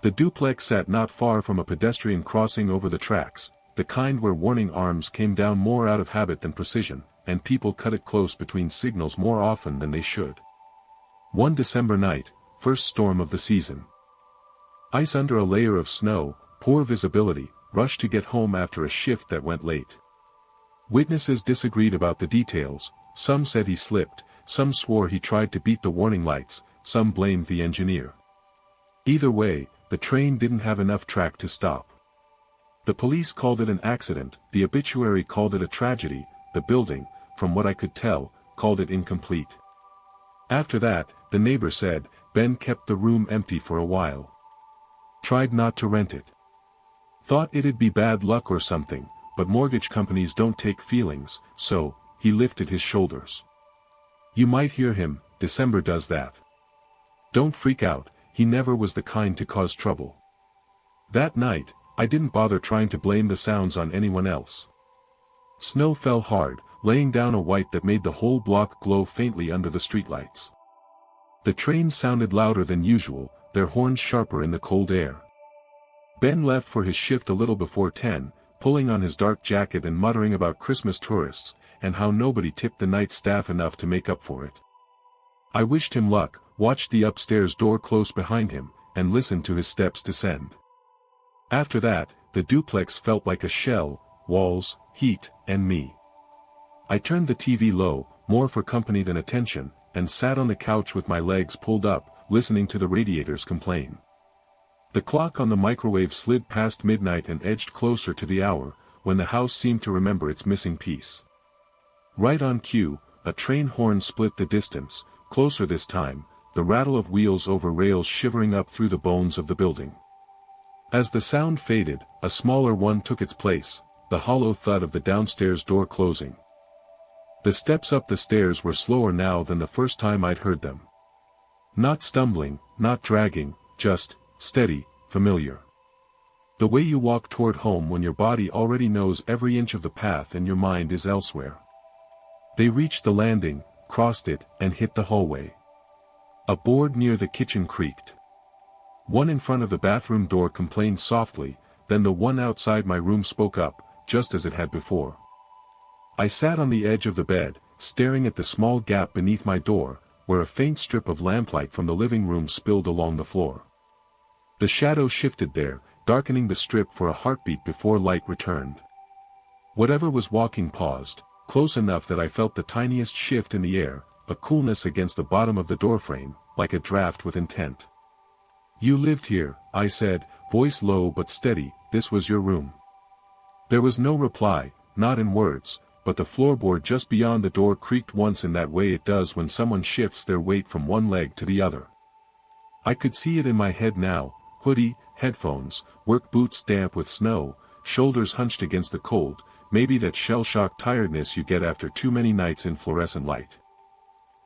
The duplex sat not far from a pedestrian crossing over the tracks, the kind where warning arms came down more out of habit than precision, and people cut it close between signals more often than they should. One December night, first storm of the season. Ice under a layer of snow, poor visibility, rushed to get home after a shift that went late. Witnesses disagreed about the details, some said he slipped, some swore he tried to beat the warning lights, some blamed the engineer. Either way, the train didn't have enough track to stop. The police called it an accident, the obituary called it a tragedy, the building, from what I could tell, called it incomplete. After that, the neighbor said, Ben kept the room empty for a while. Tried not to rent it. Thought it'd be bad luck or something, but mortgage companies don't take feelings, so, he lifted his shoulders. You might hear him, December does that. Don't freak out, he never was the kind to cause trouble. That night, I didn't bother trying to blame the sounds on anyone else. Snow fell hard, laying down a white that made the whole block glow faintly under the streetlights. The trains sounded louder than usual, their horns sharper in the cold air. Ben left for his shift a little before 10, pulling on his dark jacket and muttering about Christmas tourists, and how nobody tipped the night staff enough to make up for it. I wished him luck, watched the upstairs door close behind him, and listened to his steps descend. After that, the duplex felt like a shell, walls, heat, and me. I turned the TV low, more for company than attention, and sat on the couch with my legs pulled up, listening to the radiators complain. The clock on the microwave slid past midnight and edged closer to the hour, when the house seemed to remember its missing piece. Right on cue, a train horn split the distance, closer this time, the rattle of wheels over rails shivering up through the bones of the building. As the sound faded, a smaller one took its place, the hollow thud of the downstairs door closing. The steps up the stairs were slower now than the first time I'd heard them. Not stumbling, not dragging, just steady, familiar. The way you walk toward home when your body already knows every inch of the path and your mind is elsewhere. They reached the landing, crossed it, and hit the hallway. A board near the kitchen creaked. One in front of the bathroom door complained softly, then the one outside my room spoke up, just as it had before. I sat on the edge of the bed, staring at the small gap beneath my door, where a faint strip of lamplight from the living room spilled along the floor. The shadow shifted there, darkening the strip for a heartbeat before light returned. Whatever was walking paused, close enough that I felt the tiniest shift in the air, a coolness against the bottom of the doorframe, like a draft with intent. "You lived here," I said, voice low but steady, "this was your room." There was no reply, not in words, but the floorboard just beyond the door creaked once in that way it does when someone shifts their weight from one leg to the other. I could see it in my head now, hoodie, headphones, work boots damp with snow, shoulders hunched against the cold, maybe that shell-shocked tiredness you get after too many nights in fluorescent light.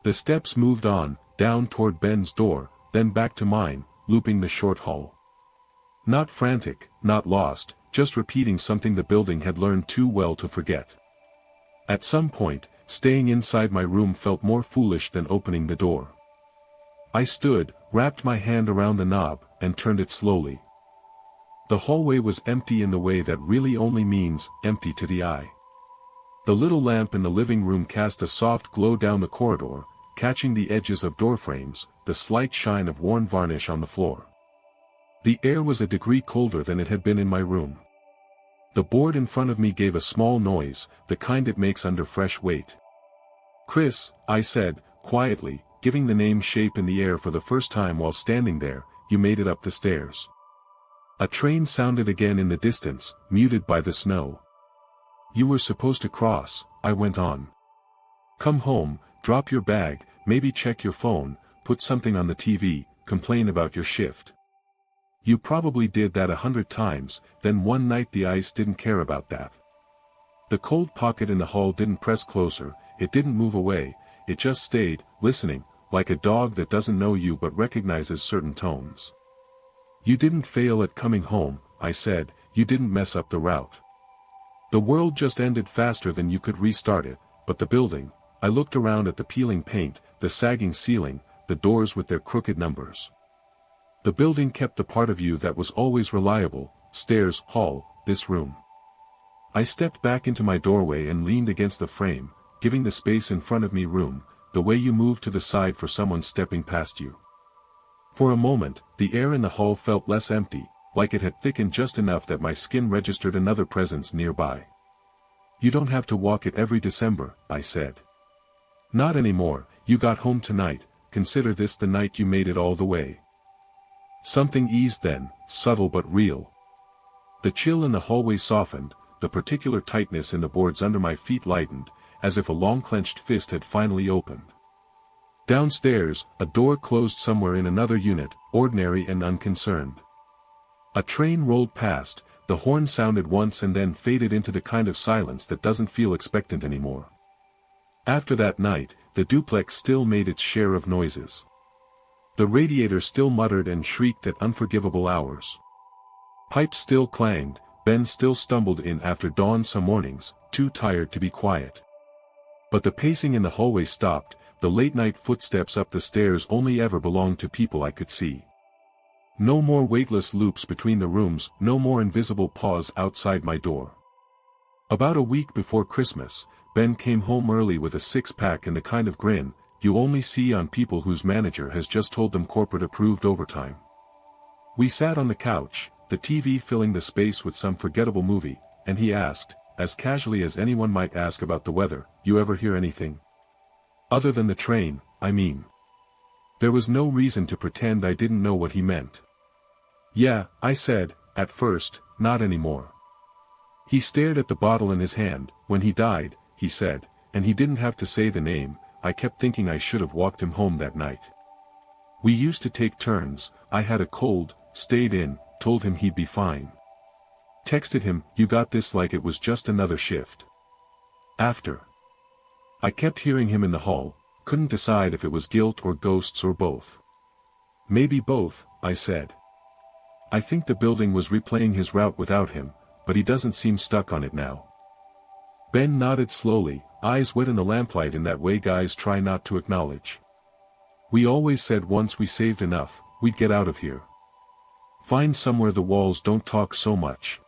The steps moved on, down toward Ben's door, then back to mine, looping the short hall. Not frantic, not lost, just repeating something the building had learned too well to forget. At some point, staying inside my room felt more foolish than opening the door. I stood, wrapped my hand around the knob, and turned it slowly. The hallway was empty in the way that really only means empty to the eye. The little lamp in the living room cast a soft glow down the corridor, catching the edges of doorframes, the slight shine of worn varnish on the floor. The air was a degree colder than it had been in my room. The board in front of me gave a small noise, the kind it makes under fresh weight. "Chris," I said, quietly, giving the name shape in the air for the first time while standing there, "you made it up the stairs." A train sounded again in the distance, muted by the snow. "You were supposed to cross," I went on. "Come home, drop your bag, maybe check your phone, put something on the TV, complain about your shift. You probably did that 100 times, then one night the ice didn't care about that. The cold pocket in the hall didn't press closer, it didn't move away, it just stayed, listening, like a dog that doesn't know you but recognizes certain tones. You didn't fail at coming home," I said, "you didn't mess up the route. The world just ended faster than you could restart it, but the building," I looked around at the peeling paint, the sagging ceiling, the doors with their crooked numbers. "The building kept the part of you that was always reliable, stairs, hall, this room." I stepped back into my doorway and leaned against the frame, giving the space in front of me room, the way you move to the side for someone stepping past you. For a moment, the air in the hall felt less empty, like it had thickened just enough that my skin registered another presence nearby. "You don't have to walk it every December," I said. "Not anymore, you got home tonight, consider this the night you made it all the way." Something eased then, subtle but real. The chill in the hallway softened, the particular tightness in the boards under my feet lightened, as if a long clenched fist had finally opened. Downstairs, a door closed somewhere in another unit, ordinary and unconcerned. A train rolled past, the horn sounded once and then faded into the kind of silence that doesn't feel expectant anymore. After that night, the duplex still made its share of noises. The radiator still muttered and shrieked at unforgivable hours. Pipes still clanged, Ben still stumbled in after dawn some mornings, too tired to be quiet. But the pacing in the hallway stopped, the late-night footsteps up the stairs only ever belonged to people I could see. No more weightless loops between the rooms, no more invisible paws outside my door. About a week before Christmas, Ben came home early with a six-pack and the kind of grin, you only see on people whose manager has just told them corporate-approved overtime. We sat on the couch, the TV filling the space with some forgettable movie, and he asked, as casually as anyone might ask about the weather, "You ever hear anything? Other than the train, I mean." There was no reason to pretend I didn't know what he meant. "Yeah," I said, "at first, not anymore." He stared at the bottle in his hand. "When he died," he said, and he didn't have to say the name. I kept thinking I should have walked him home that night. We used to take turns. I had a cold, stayed in, told him he'd be fine. Texted him, "You got this," like it was just another shift. After. I kept hearing him in the hall, couldn't decide if it was guilt or ghosts or both. "Maybe both," I said. "I think the building was replaying his route without him, but he doesn't seem stuck on it now." Ben nodded slowly, eyes wet in the lamplight in that way guys try not to acknowledge. "We always said once we saved enough, we'd get out of here. Find somewhere the walls don't talk so much."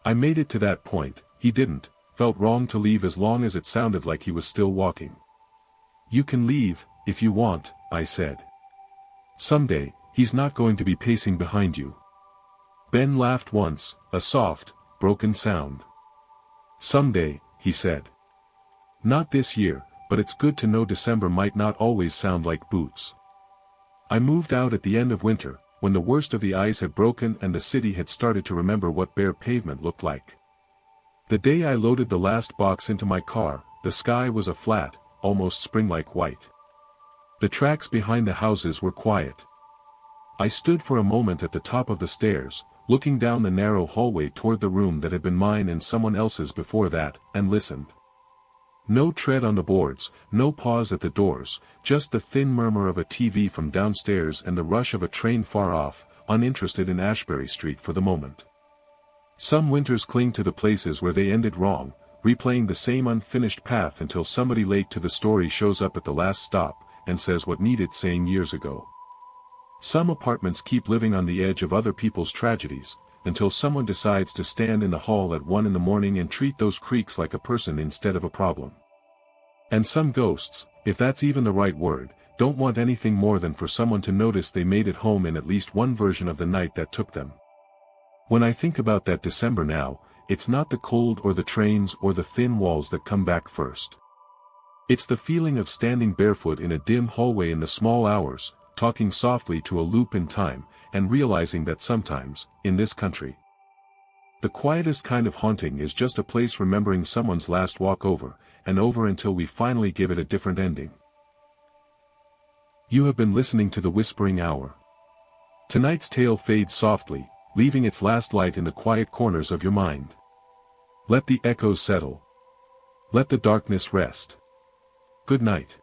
I made it to that point. He didn't. Felt wrong to leave as long as it sounded like he was still walking. "You can leave, if you want," I said. "Someday, he's not going to be pacing behind you." Ben laughed once, a soft, broken sound. "Someday," he said. "Not this year, but it's good to know December might not always sound like boots." I moved out at the end of winter, when the worst of the ice had broken and the city had started to remember what bare pavement looked like. The day I loaded the last box into my car, the sky was a flat, almost spring-like white. The tracks behind the houses were quiet. I stood for a moment at the top of the stairs, looking down the narrow hallway toward the room that had been mine and someone else's before that, and listened. No tread on the boards, no pause at the doors, just the thin murmur of a TV from downstairs and the rush of a train far off, uninterested in Ashbury Street for the moment. Some winters cling to the places where they ended wrong, replaying the same unfinished path until somebody late to the story shows up at the last stop, and says what needed saying years ago. Some apartments keep living on the edge of other people's tragedies, until someone decides to stand in the hall at 1 in the morning and treat those creaks like a person instead of a problem. And some ghosts, if that's even the right word, don't want anything more than for someone to notice they made it home in at least one version of the night that took them. When I think about that December now, it's not the cold or the trains or the thin walls that come back first. It's the feeling of standing barefoot in a dim hallway in the small hours, talking softly to a loop in time, and realizing that sometimes, in this country, the quietest kind of haunting is just a place remembering someone's last walk over, and over until we finally give it a different ending. You have been listening to The Whispering Hour. Tonight's tale fades softly, leaving its last light in the quiet corners of your mind. Let the echoes settle. Let the darkness rest. Good night.